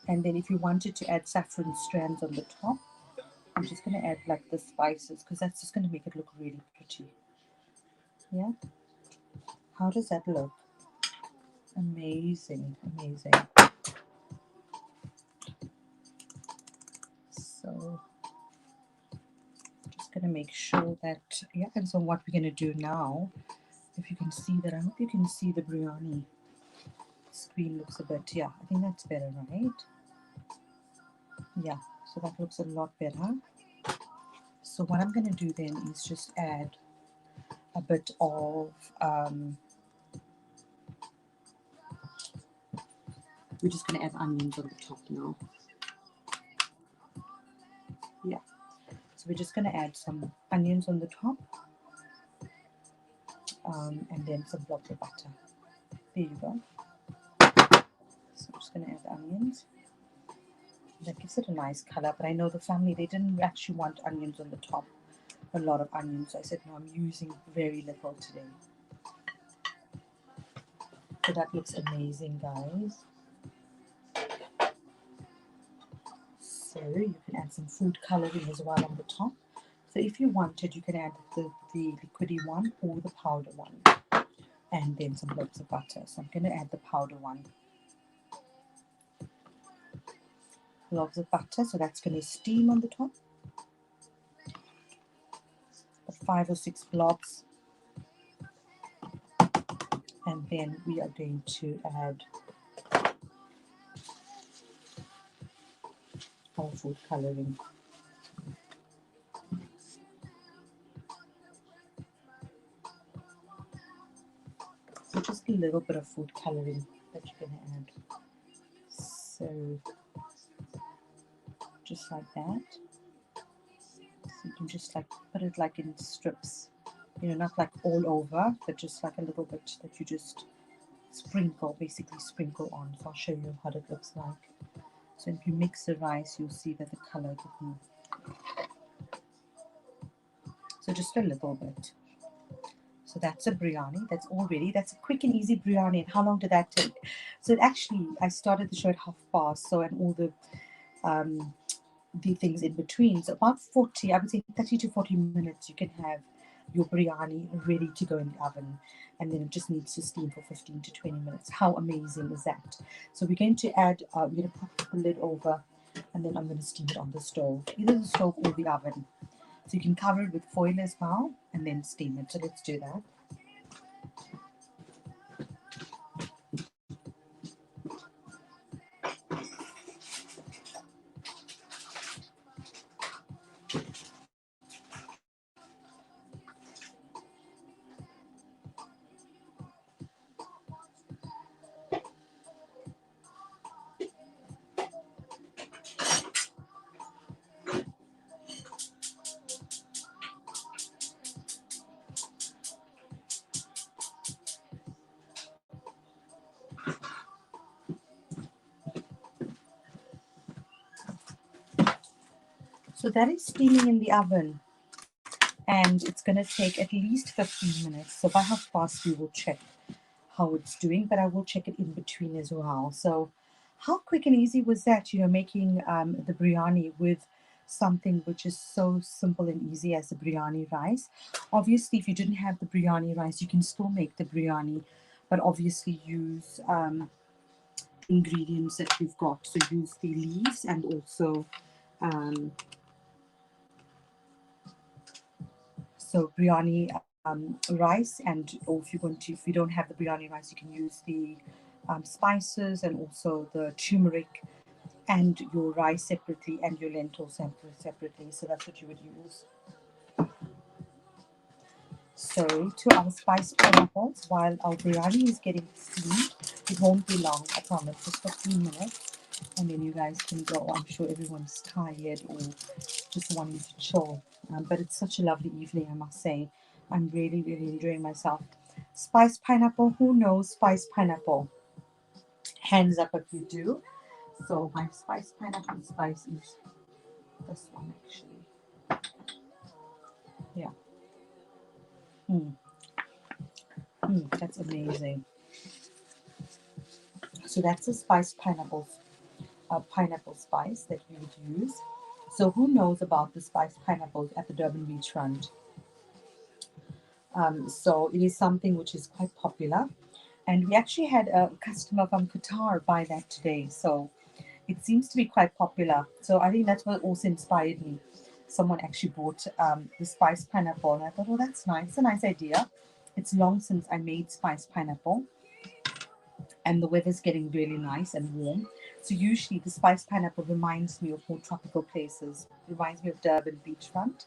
And then if you wanted to add saffron strands on the top, I'm just going to add like the spices, because that's just going to make it look really pretty. Yeah. How does that look? Amazing, amazing. So just going to make sure that, yeah, and so what we're going to do now, if you can see that, I hope you can see the biryani screen looks a bit, yeah, I think that's better, right? Yeah, so that looks a lot better. So what I'm going to do then is just add a bit of, we're just going to add onions on the top now. Yeah, so we're just going to add some onions on the top, and then some blobs of butter. There you go. So I'm just going to add the onions. That gives it a nice color, but I know the family, they didn't actually want onions on the top, a lot of onions. So I said, no, I'm using very little today. So that looks amazing, guys. So you can add some food coloring as well on the top. So if you wanted, you can add the liquidy one or the powder one. And then some loaves of butter. So I'm going to add the powder one. Loaves of butter, so that's going to steam on the top. 5 or 6 blobs. And then we are going to add our food coloring. So just a little bit of food coloring that you're going to add. So just like that. So you can just like put it like in strips, you know, not like all over, but just like a little bit that you just sprinkle, basically sprinkle on. So I'll show you what it looks like. So if you mix the rice, you'll see that the color can. So just a little bit. So that's a biryani. That's a quick and easy biryani. And how long did that take? So actually, I started the show at past, so and all the things in between. So about 40, I would say 30 to 40 minutes, you can have your biryani ready to go in the oven. And then it just needs to steam for 15 to 20 minutes. How amazing is that? So we're going to add, we're going to put the lid over, and then I'm going to steam it on the stove, either the stove or the oven. So you can cover it with foil as well, and then steam it. So let's do that. So that is steaming in the oven, and it's going to take at least 15 minutes. So by past, we will check how it's doing, but I will check it in between as well. So how quick and easy was that, you know, making the biryani with something which is so simple and easy as the biryani rice. Obviously, if you didn't have the biryani rice, you can still make the biryani, but obviously use the ingredients that you've got. So use the leaves and also so biryani rice, and or if you don't have the biryani rice, you can use the spices and also the turmeric and your rice separately and your lentils separately. So that's what you would use. So to our spiced pineapples, while our biryani is getting steamed, it won't be long, I promise, just 15 minutes. And then you guys can go. I'm sure everyone's tired or just wanting to chill. But it's such a lovely evening, I must say. I'm really, really enjoying myself. Spiced pineapple, who knows spiced pineapple? Hands up if you do. So my spiced pineapple spice is this one actually. Yeah. That's amazing. So that's a spiced pineapple spice that we would use. So who knows about the spiced pineapples at the Durban beachfront? So it is something which is quite popular. And we actually had a customer from Qatar buy that today. So it seems to be quite popular. So I think that's what also inspired me. Someone actually bought the spiced pineapple. And I thought, oh, that's nice. It's a nice idea. It's long since I made spiced pineapple. And the weather's getting really nice and warm. So usually the spiced pineapple reminds me of more tropical places. It reminds me of Durban beachfront.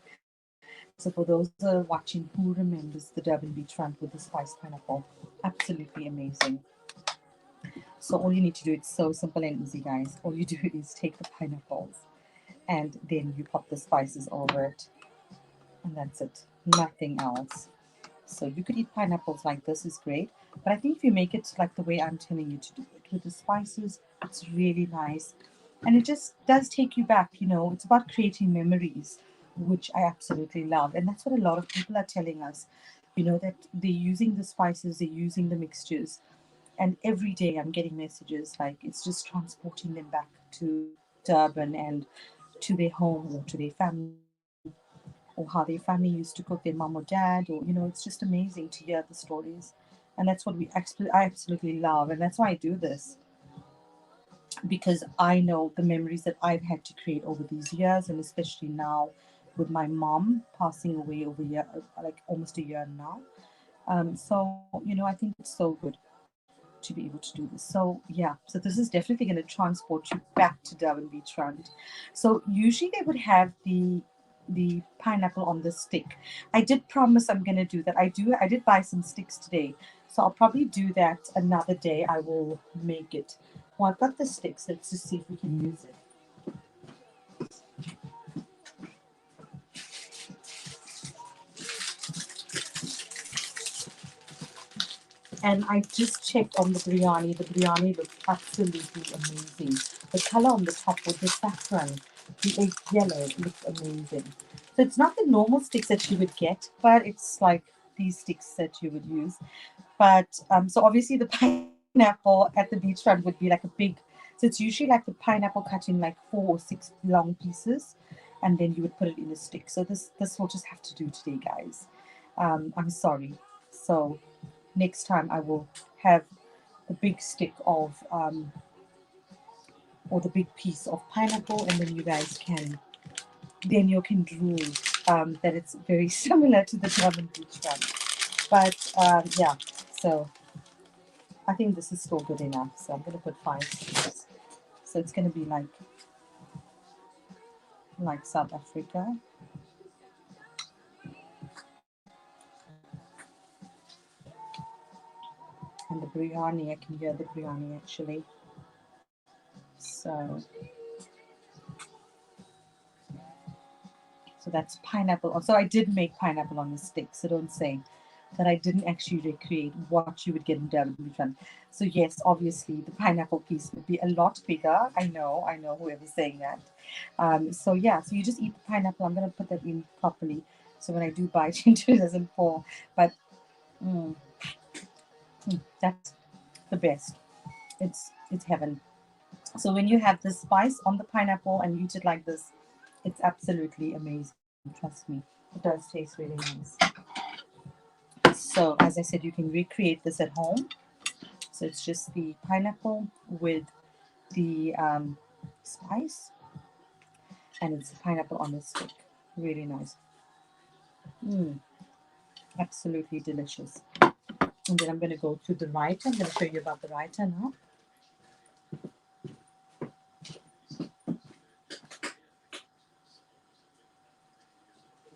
So for those who are watching, who remembers the Durban beachfront with the spiced pineapple? Absolutely amazing. So all you need to do, it's so simple and easy, guys. All you do is take the pineapples and then you pop the spices over it. And that's it. Nothing else. So you could eat pineapples like this, is great. But I think if you make it like the way I'm telling you to do it with the spices, it's really nice. and it just does take you back. It's about creating memories, which I absolutely love, and that's what a lot of people are telling us. That they're using the spices, they're using the mixtures, and every day I'm getting messages like it's just transporting them back to Durban and to their home or to their family, or how their family used to cook, their mom or dad, or it's just amazing to hear the stories. And that's what I absolutely love, and that's why I do this, because I know the memories that I've had to create over these years, and especially now with my mom passing away over a year, like almost a year now. So I think it's so good to be able to do this. So yeah, so this is definitely going to transport you back to Durban Beachfront. So usually they would have the pineapple on the stick. I did promise I'm going to do that. I did buy some sticks today, so I'll probably do that another day. I will make it. Well, I've got the sticks. Let's just see if we can use it. And I just checked on the biryani. The biryani looks absolutely amazing. The color on the top with the saffron, the egg yellow looks amazing. So it's not the normal sticks that you would get, but it's like these sticks that you would use. But so obviously the pineapple at the beachfront would be like a big. So it's usually like the pineapple cut in like 4 or 6 long pieces, and then you would put it in a stick. So this will just have to do today, guys. I'm sorry. So next time I will have the big stick of or the big piece of pineapple, and then you can drool that it's very similar to the Durban beach one. But yeah, so I think this is still good enough. So I'm going to put 5 sticks. So it's going to be like South Africa. And the biryani, I can hear the biryani actually. So that's pineapple. So I did make pineapple on the stick. So don't say that I didn't actually recreate what you would get in Durban Beachfront. So yes, obviously the pineapple piece would be a lot bigger. I know whoever's saying that. So yeah, so you just eat the pineapple. I'm gonna put that in properly, so when I do bite into it, doesn't fall. But mm, that's the best. It's heaven. So when you have the spice on the pineapple and you eat it like this, it's absolutely amazing. Trust me, it does taste really nice. So as I said, you can recreate this at home. So it's just the pineapple with the spice, and it's pineapple on a stick. Really nice. Mm, absolutely delicious. And then I'm going to go to the raita. I'm going to show you about the raita now.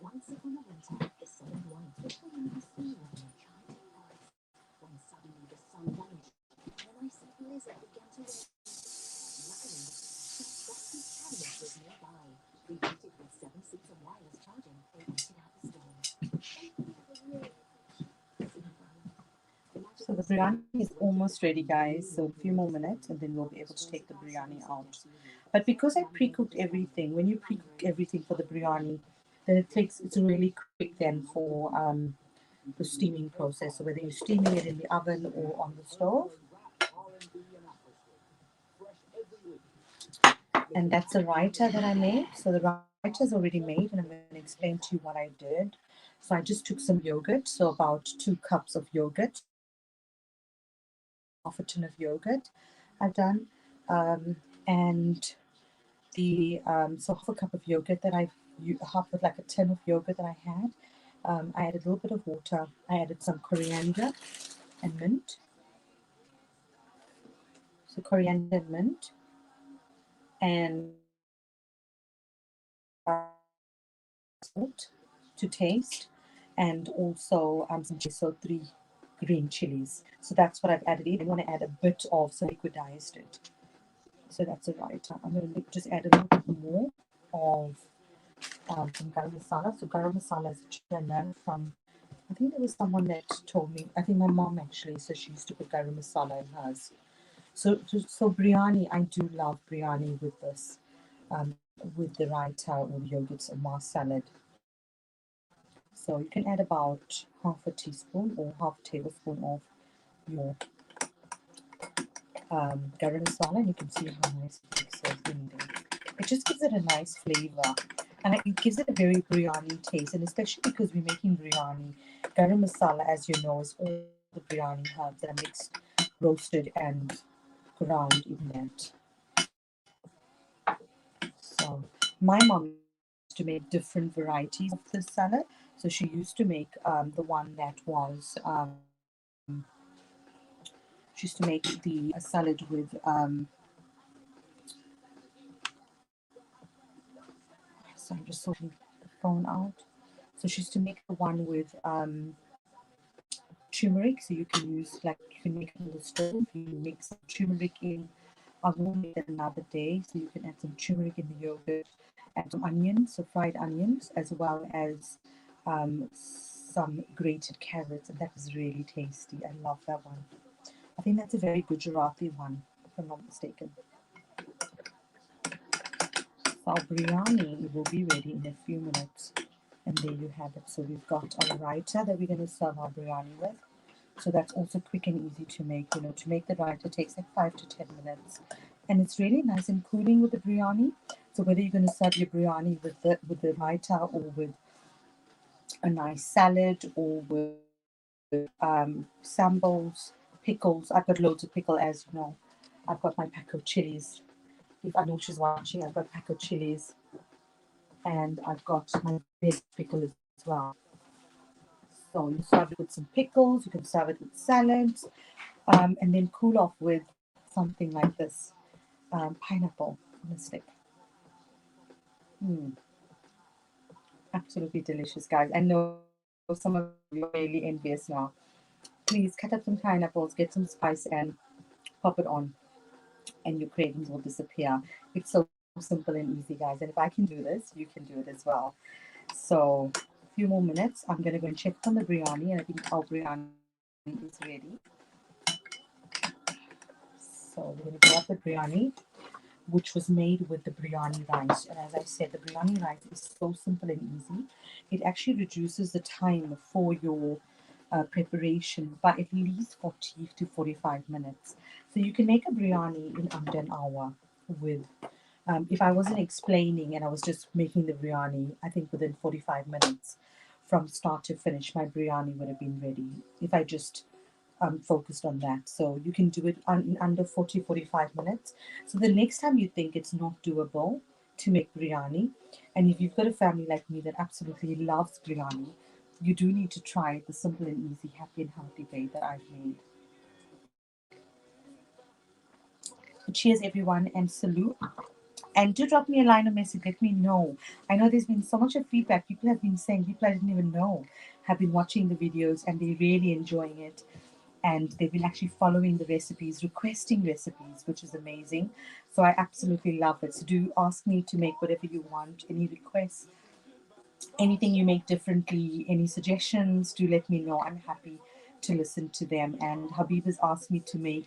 Once upon a winter, the seven dwarfs were playing in the sea in an enchanted forest, when suddenly the sun vanished, and an icy blizzard began to rain. Luckily, the trusty chariot was nearby, preloaded with 7 suits of wireless charging. They waited out the storm. So the biryani is almost ready, guys. So a few more minutes, and then we'll be able to take the biryani out. But because I pre-cooked everything, when you pre-cook everything for the biryani, then it's really quick then for the steaming process. So whether you're steaming it in the oven or on the stove. And that's a raita that I made. So the raita is already made, and I'm going to explain to you what I did. So I just took some yogurt, so about 2 cups of yogurt, half a tin of yogurt I've done, and the so half a cup of yogurt that half of like a tin of yogurt that I had. I added a little bit of water. I added some coriander and mint. So coriander and mint, and salt to taste, and also some chili, so 3 green chilies. So that's what I've added in. I want to add a bit of some liquidized it. So that's it right. I'm going to just add a little bit more of some garam masala. So garam masala is actually I learned from, I think there was someone that told me, I think my mom actually, so she used to put garam masala in hers. So biryani, I do love biryani with this, with the raita or the yogurts or mass salad. So you can add about half a teaspoon or half tablespoon of your garam masala, and you can see how nice it mixes in there. It just gives it a nice flavor, and it gives it a very biryani taste. And especially because we're making biryani, garam masala, as you know, is all the biryani herbs that are mixed, roasted, and ground in that. So my mom used to make different varieties of this salad. So she used to make the one that was she used to make the salad with so I'm just sorting the phone out. So she used to make the one with turmeric. So you can use, like, you can make it on the stove. You can mix some turmeric in. I will make that another day. So you can add some turmeric in the yogurt, add some onions, so fried onions, as well as some grated carrots, and that is really tasty. I love that one. I think that's a very Gujarati one, if I'm not mistaken. So our biryani will be ready in a few minutes. And there you have it. So we've got our raita that we're going to serve our biryani with. So that's also quick and easy to make. You know, to make the raita takes like 5 to 10 minutes, and it's really nice and cooling with the biryani. So whether you're going to serve your biryani with the raita, or with a nice salad, or with sambals, pickles. I've got loads of pickle, as you know. I've got my pack of chilies. If I know she's watching, I've got a pack of chilies, and I've got my big pickle as well. So you serve it with some pickles, you can serve it with salads, and then cool off with something like this, pineapple on a stick. Mm, absolutely delicious, guys. I know some of you are really envious now. Please cut up some pineapples, get some spice, and pop it on, and your cravings will disappear. It's so simple and easy, guys. And if I can do this, you can do it as well. So, a few more minutes. I'm going to go and check on the biryani, and I think our biryani is ready. So, we're going to grab the biryani, which was made with the biryani rice. And as I said, the biryani rice is so simple and easy. It actually reduces the time for your preparation by at least 40 to 45 minutes. So you can make a biryani in under an hour with. If I wasn't explaining and I was just making the biryani, I think within 45 minutes from start to finish, my biryani would have been ready. If I just focused on that. So you can do it in under 40 to 45 minutes. So the next time you think it's not doable to make biryani, and if you've got a family like me that absolutely loves biryani, you do need to try the simple and easy, happy and healthy way that I've made. So cheers, everyone, and salute. And do drop me a line of message. Let me know. I know there's been so much of feedback. People have been saying, people I didn't even know have been watching the videos and they're really enjoying it. And they've been actually following the recipes, requesting recipes, which is amazing. So I absolutely love it. So do ask me to make whatever you want, any requests, anything you make differently, any suggestions, do let me know. I'm happy to listen to them. And Habib has asked me to make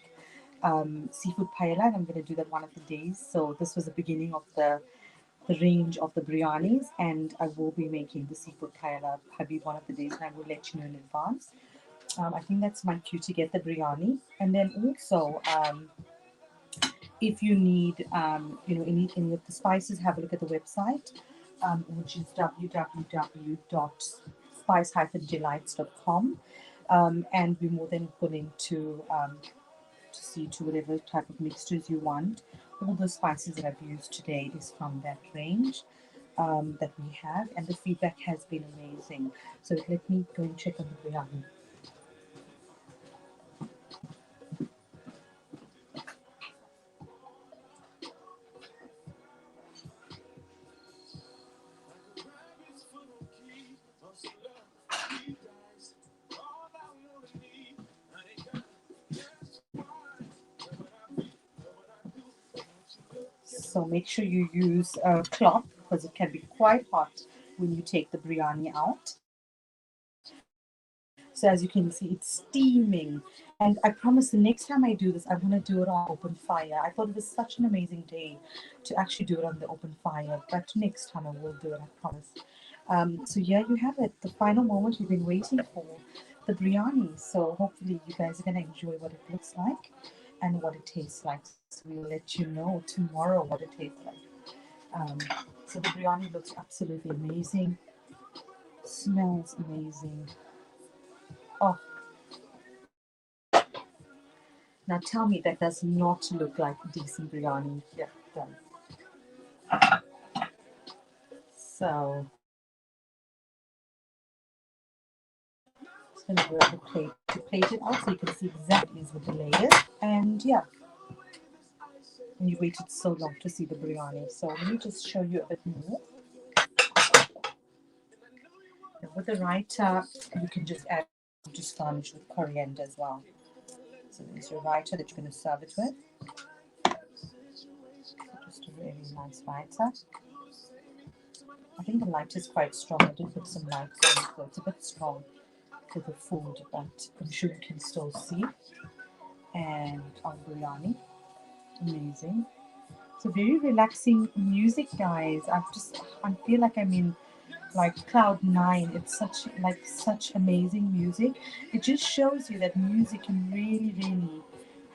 seafood paella, and I'm going to do that one of the days. So this was the beginning of the range of the biryanis, and I will be making the seafood paella, Habib, one of the days, and I will let you know in advance. I think that's my cue to get the biryani, and then also if you need any of the spices, have a look at the website, which is www.spice-delights.com, and we're more than willing to see to whatever type of mixtures you want. All the spices that I've used today is from that range that we have, and the feedback has been amazing. So let me go and check on the biryani. So make sure you use a cloth because it can be quite hot when you take the biryani out. So So as you can see, it's steaming. And I promise the next time I do this, I want to do it on open fire. I thought it was such an amazing day to actually do it on the open fire. But next time I will do it, I promise. So yeah, you have it. The final moment you've been waiting for, the biryani. So hopefully you guys are going to enjoy what it looks like and what it tastes like. So we'll let you know tomorrow what it tastes like. Um, so the biryani looks absolutely amazing. Smells amazing. Oh, now tell me that does not look like decent biryani. Yeah, it does. So just going to grab a plate to plate it out so you can see exactly what the layers. And yeah, and you waited so long to see the biryani. So let me just show you a bit more. And with the raita, you can just add, just garnish with coriander as well. So there's your raita that you're going to serve it with. Just a really nice raita. I think the light is quite strong. I did put some light on, so it's a bit strong for the food, but I'm sure you can still see. And our biryani, amazing. So very relaxing music, guys. I feel like I'm in like cloud nine. It's such amazing music. It just shows you that music can really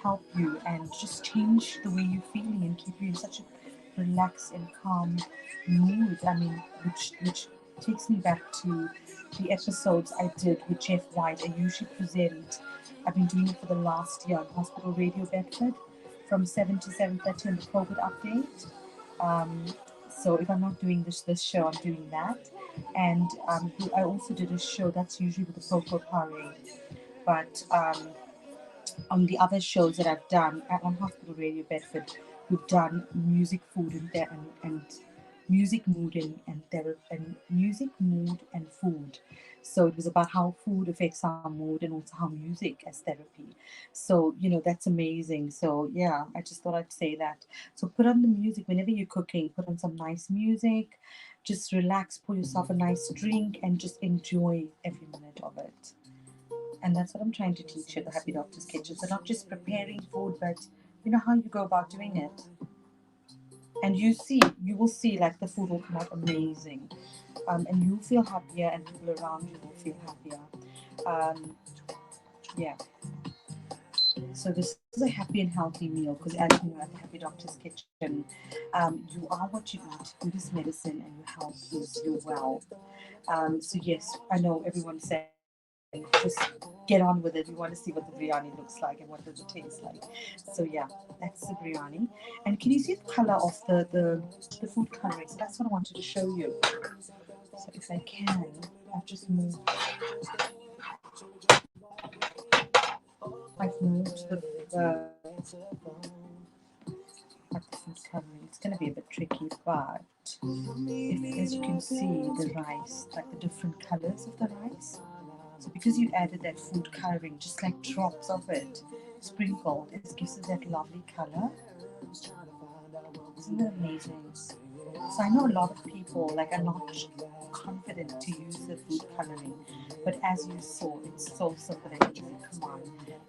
help you and just change the way you're feeling and keep you in such a relaxed and calm mood. I mean, which takes me back to the episodes I did with Jeff White. I usually present. I've been doing it for the last year on Hospital Radio Bedford from 7 to 7:30 on the COVID update. Um, so if I'm not doing this show, I'm doing that. And I also did a show that's usually with the Coco Parade. But on the other shows that I've done on Hospital Radio Bedford, we've done music, food, and music, mood, and music, mood, and food. So it was about how food affects our mood and also how music as therapy. So that's amazing. So yeah, I just thought I'd say that. So put on the music whenever you're cooking. Put on some nice music. Just relax, pour yourself a nice drink, and just enjoy every minute of it. And that's what I'm trying to teach you at the Happy Doctor's Kitchen. So not just preparing food, but how you go about doing it. And you will see like the food will come out amazing. And you'll feel happier and people around you will feel happier. Yeah. So this is a happy and healthy meal because as you know at the Happy Doctor's Kitchen, you are what you eat. Food is medicine and your health is your wealth. So yes, I know everyone's saying just get on with it. We want to see what the biryani looks like and what does it taste like. So yeah, that's the biryani. And can you see the color of the food coloring? So that's what I wanted to show you. So if I can, I've just moved. I've moved the food coloring. It's going to be a bit tricky, but if, as you can see, the rice, like the different colors of the rice. So because you added that food coloring, just like drops of it, sprinkled, it gives it that lovely color. Isn't that amazing? So I know a lot of people like are not confident to use the food coloring, but as you saw, it's so simple and easy. Come on,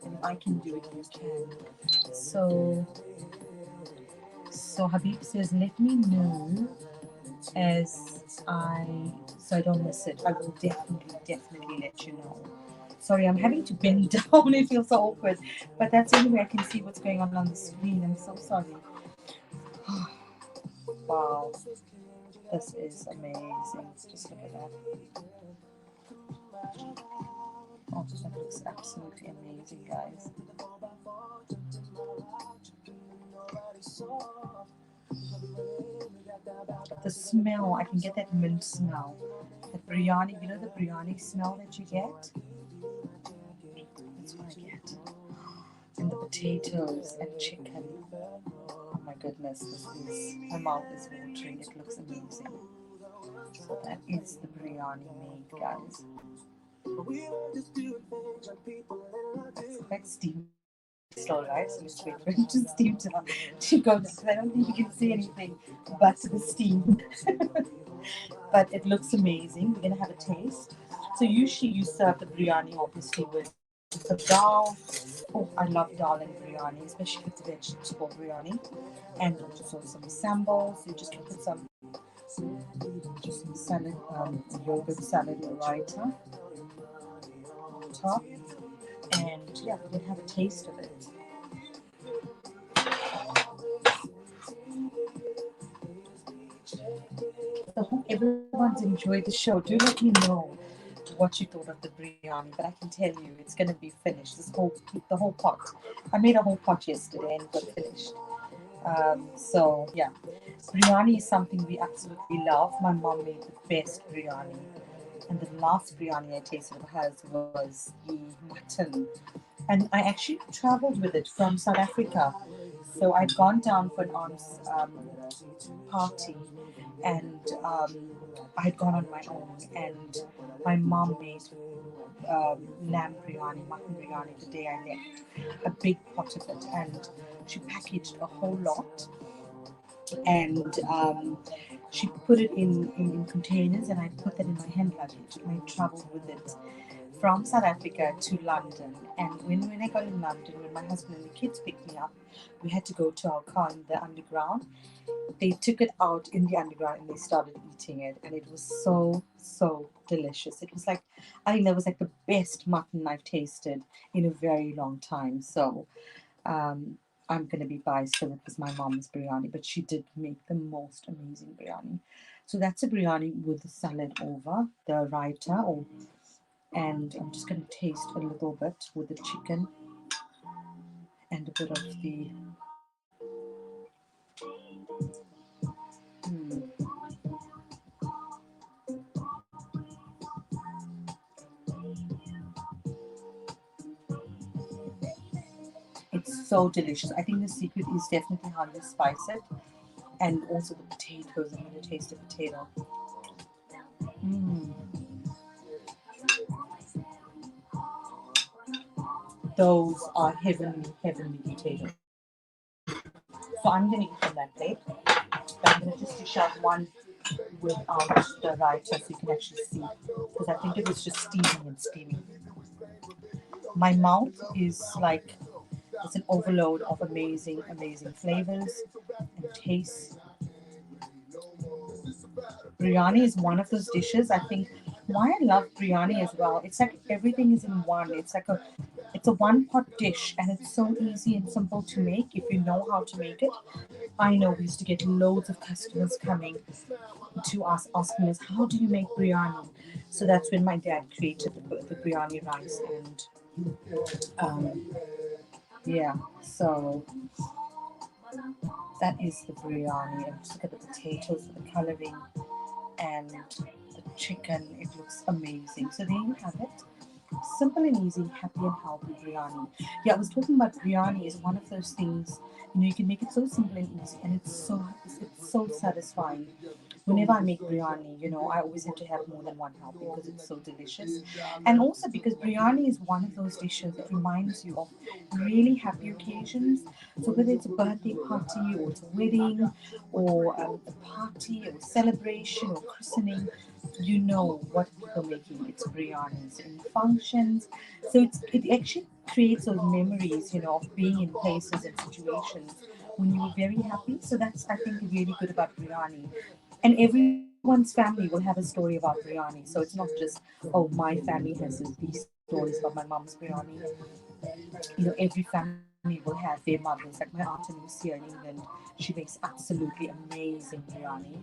and if I can do it, you can. So Habib says, let me know so I don't miss it. I will definitely let you know. Sorry, I'm having to bend down. It feels so awkward, but that's the only way I can see what's going on the screen. I'm so sorry. Wow, this is amazing. Just look at that. Oh, that looks absolutely amazing, guys. The smell, I can get that mint smell. That biryani, the biryani smell that you get? That's what I get. And the potatoes and chicken. Oh my goodness, my mouth is watering. It looks amazing. So that is the biryani made, guys. It's quite steamy still, right? So let's wait for it to steam to go because I don't think you can see anything but the steam. But it looks amazing. We're gonna have a taste. So usually you serve the biryani obviously with some dal. Oh, I love dal and biryani, especially with the vegetable biryani, and also some sambal. So you just put some salad, yogurt salad or raita on top, and yeah, we can have a taste of it. So hope everyone's enjoyed the show. Do let me know what you thought of the biryani, but I can tell you it's gonna be finished. The whole pot. I made a whole pot yesterday and it got finished. So yeah, biryani is something we absolutely love. My mom made the best biryani, and the last biryani I tasted of hers was the mutton, and I actually traveled with it from South Africa. So I'd gone down for an aunt's party, and I'd gone on my own, and my mom made lamb biryani, mutton biryani the day I left, a big pot of it, and she packaged a whole lot, and she put it in containers, and I put that in my hand luggage, and I traveled with it from South Africa to London. And when I got in London, when my husband and the kids picked me up, we had to go to our car in the underground. They took it out in the underground and they started eating it, and it was so delicious. It was like, I think that was like the best mutton I've tasted in a very long time. So um, I'm going to be biased because it was my mom's biryani, but she did make the most amazing biryani. So that's a biryani with the salad over the raita, and I'm just going to taste a little bit with the chicken and a bit of the. Mm, it's so delicious. I think the secret is definitely how you spice it, and also the potatoes. I'm going to taste the potato. Mm, those are heavenly potatoes. So I'm going to eat from that plate. But I'm going to just dish out one without the raita so you can actually see, because I think it was just steaming and steaming. My mouth is like it's an overload of amazing flavors and tastes. Biryani is one of those dishes. I think why I love biryani as well. It's like everything is in one. It's a one pot dish, and it's so easy and simple to make if you know how to make it. I know we used to get loads of customers coming to us asking us, how do you make biryani? So that's when my dad created the biryani rice, and um, yeah, so that is the biryani. And just look at the potatoes, the coloring, and the chicken. It looks amazing. So there you have it. Simple and easy, happy and healthy biryani. Yeah, I was talking about biryani is one of those things, you can make it so simple and easy, and it's so satisfying. Whenever I make biryani, I always have to have more than one helping because it's so delicious. And also because biryani is one of those dishes that reminds you of really happy occasions. So whether it's a birthday party or it's a wedding or a party or celebration or christening, you know what people are making. It's biryanis in functions. So it actually creates those memories, of being in places and situations when you were very happy. So that's, I think, really good about biryani. And everyone's family will have a story about biryani. So it's not just, oh, my family has these stories about my mom's biryani. Every family will have their mothers. Like my aunt in Lucia in England, she makes absolutely amazing biryani,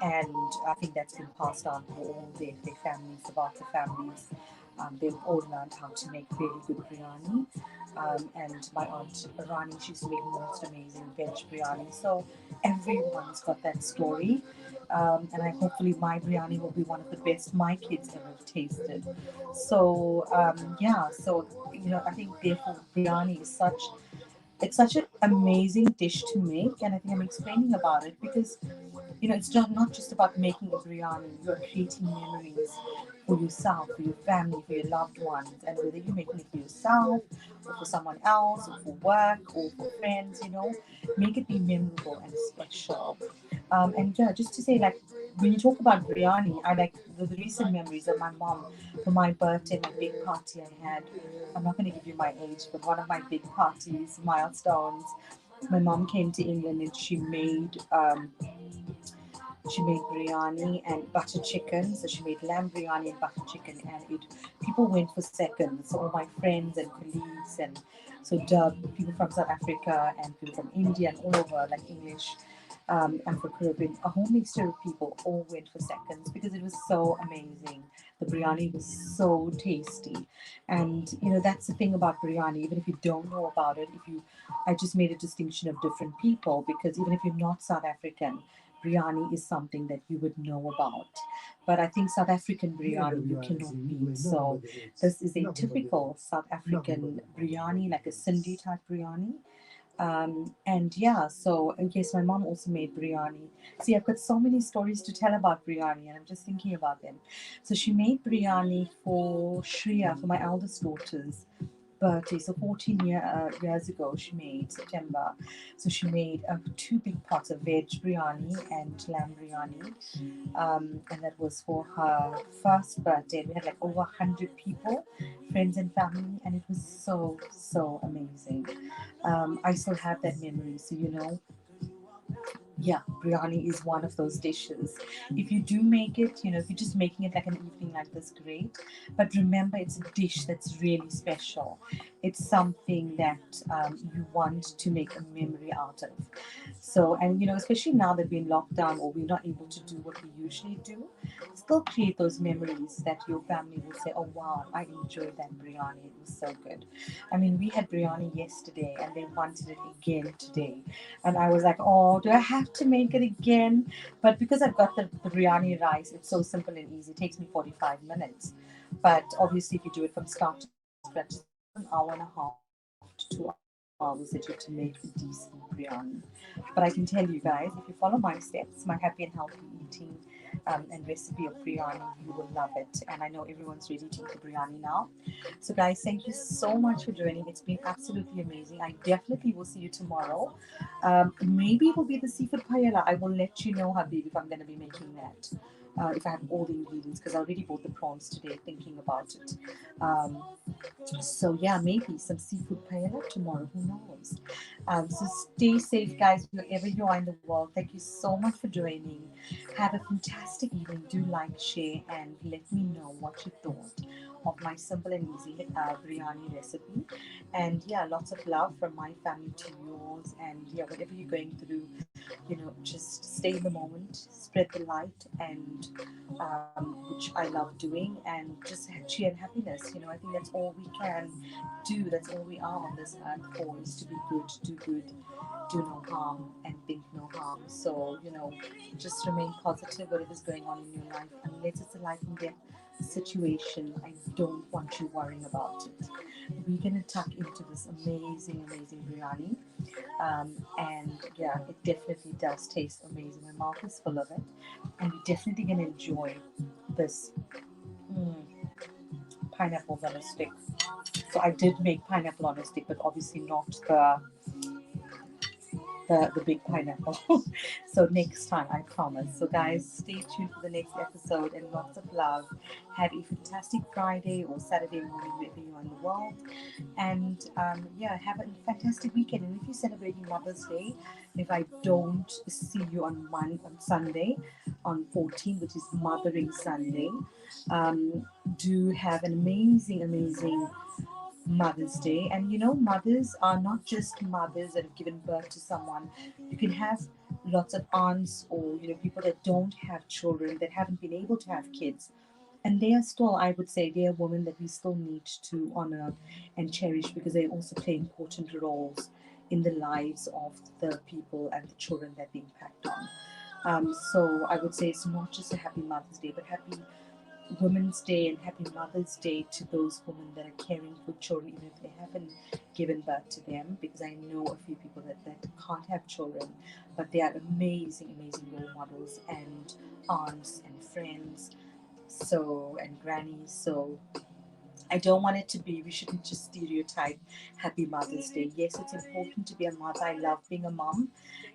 and I think that's been passed on to all their families, about the families. They've all learned how to make really good biryani. And my aunt Rani, she used to make most amazing veg biryani. So everyone's got that story. And I hopefully my biryani will be one of the best my kids ever tasted. So yeah, so I think therefore biryani is such an amazing dish to make, and I think I'm explaining about it because it's not just about making a biryani. You're creating memories for yourself, for your family, for your loved ones, and whether you're making it for yourself or for someone else or for work or for friends, make it be memorable and special. And yeah, just to say, like, when you talk about biryani, I like the recent memories of my mom for my birthday, my big party I had. I'm not going to give you my age, but one of my big parties, milestones. My mom came to England and she made biryani and butter chicken. So she made lamb biryani and butter chicken, and it people went for seconds. So all my friends and colleagues and so people from South Africa and people from India and all over, like English, Afro-Caribbean, a whole mixture of people all went for seconds because it was so amazing. The biryani was so tasty, and that's the thing about biryani. Even if you don't know about it, I just made a distinction of different people because even if you're not South African, biryani is something that you would know about. But I think South African biryani you cannot beat. So this is a typical South African biryani, like a Sindhi type biryani. And yeah, so yes, my mom also made biryani. See, I've got so many stories to tell about biryani, and I'm just thinking about them. So she made biryani for Shreya, for my eldest daughter's birthday. So 14 years ago, she made September. So she made two big pots of veg biryani and lamb biryani, and that was for her first birthday. We had like over 100 people, friends and family, and it was so amazing. I still have that memory. So yeah, biryani is one of those dishes. If you do make it, if you're just making it like an evening like this, great. But remember, it's a dish that's really special. It's something that you want to make a memory out of. So, and especially now that we're in lockdown or we're not able to do what we usually do, still create those memories that your family will say, oh wow, I enjoyed that biryani. It was so good. I mean, we had biryani yesterday and they wanted it again today. And I was like, oh, do I have to make it again? But because I've got the biryani rice, it's so simple and easy. It takes me 45 minutes. But obviously, if you do it from start to scratch, it's about an hour and a half to 2 hours that you have to make a decent biryani. But I can tell you guys, if you follow my steps, my happy and healthy eating and recipe of biryani, you will love it. And I know everyone's ready to eat the biryani now. So, guys, thank you so much for joining. It's been absolutely amazing. I definitely will see you tomorrow. Maybe it will be the seafood paella. I will let you know, Habib, if I'm going to be making that. If I have all the ingredients, because I already bought the prawns today, thinking about it. Um, so yeah, maybe some seafood paella tomorrow. Who knows? So stay safe, guys, wherever you are in the world. Thank you so much for joining. Have a fantastic evening. Do like, share, and let me know what you thought of my simple and easy biryani recipe. And yeah, lots of love from my family to yours. And yeah, whatever you're going through, just stay in the moment, spread the light, and which I love doing, and just cheer and happiness. I think that's all we can do. That's all we are on this earth for, is to be good, do good, do no harm, and think no harm. So, just remain positive, whatever's going on in your life, unless it's a life and death situation. I don't want you worrying about it. We're gonna tuck into this amazing biryani, and yeah, it definitely does taste amazing. My mouth is full of it, and we're definitely gonna enjoy this mm, pineapples on a stick. So I did make pineapple on a stick, but obviously not the big pineapple. So next time, I promise. So guys, stay tuned for the next episode, and lots of love. Have a fantastic Friday or Saturday morning wherever you are in the world, and yeah, have a fantastic weekend. And if you're celebrating Mother's Day, if I don't see you on Sunday, on 14, which is Mothering Sunday, do have an amazing Mother's Day. And mothers are not just mothers that have given birth to someone. You can have lots of aunts, or people that don't have children, that haven't been able to have kids, and they are still, I would say, they are women that we still need to honor and cherish, because they also play important roles in the lives of the people and the children that they impact on. So I would say it's not just a happy Mother's Day, but happy Women's Day and happy Mother's Day to those women that are caring for children, even if they haven't given birth to them. Because I know a few people that can't have children, but they are amazing role models and aunts and friends, so, and grannies. So I don't want it to be, we shouldn't just stereotype Happy Mother's Day. Yes, it's important to be a mother. I love being a mom,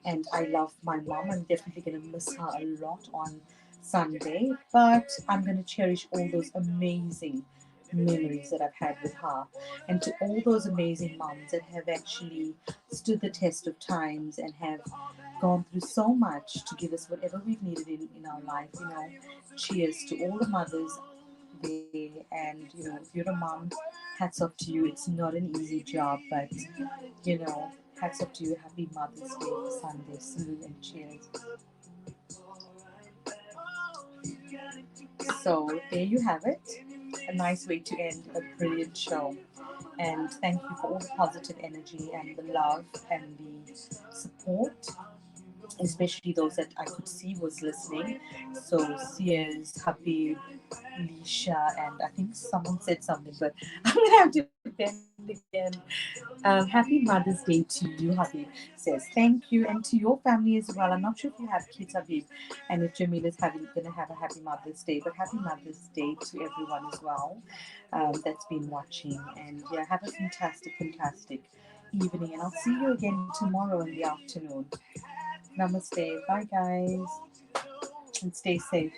and I love my mom. I'm definitely going to miss her a lot on Sunday, but I'm going to cherish all those amazing memories that I've had with her, and to all those amazing moms that have actually stood the test of times and have gone through so much to give us whatever we've needed in our life. Cheers to all the mothers there. And if you're a mom, hats off to you. It's not an easy job, but hats off to you. Happy Mother's Day for Sunday. Salute and cheers. So there you have it. A nice way to end a brilliant show. And thank you for all the positive energy and the love and the support, especially those that I could see was listening. So Sears, Habib, Leisha, and I think someone said something, but I'm gonna have to bend again. Happy Mother's Day to you, Habib. Says thank you, and to your family as well. I'm not sure if you have kids, Habib, and if Jamila's gonna have a happy Mother's Day, but happy Mother's Day to everyone as well that's been watching. And yeah, have a fantastic evening, and I'll see you again tomorrow in the afternoon. Namaste. Bye, guys. And stay safe.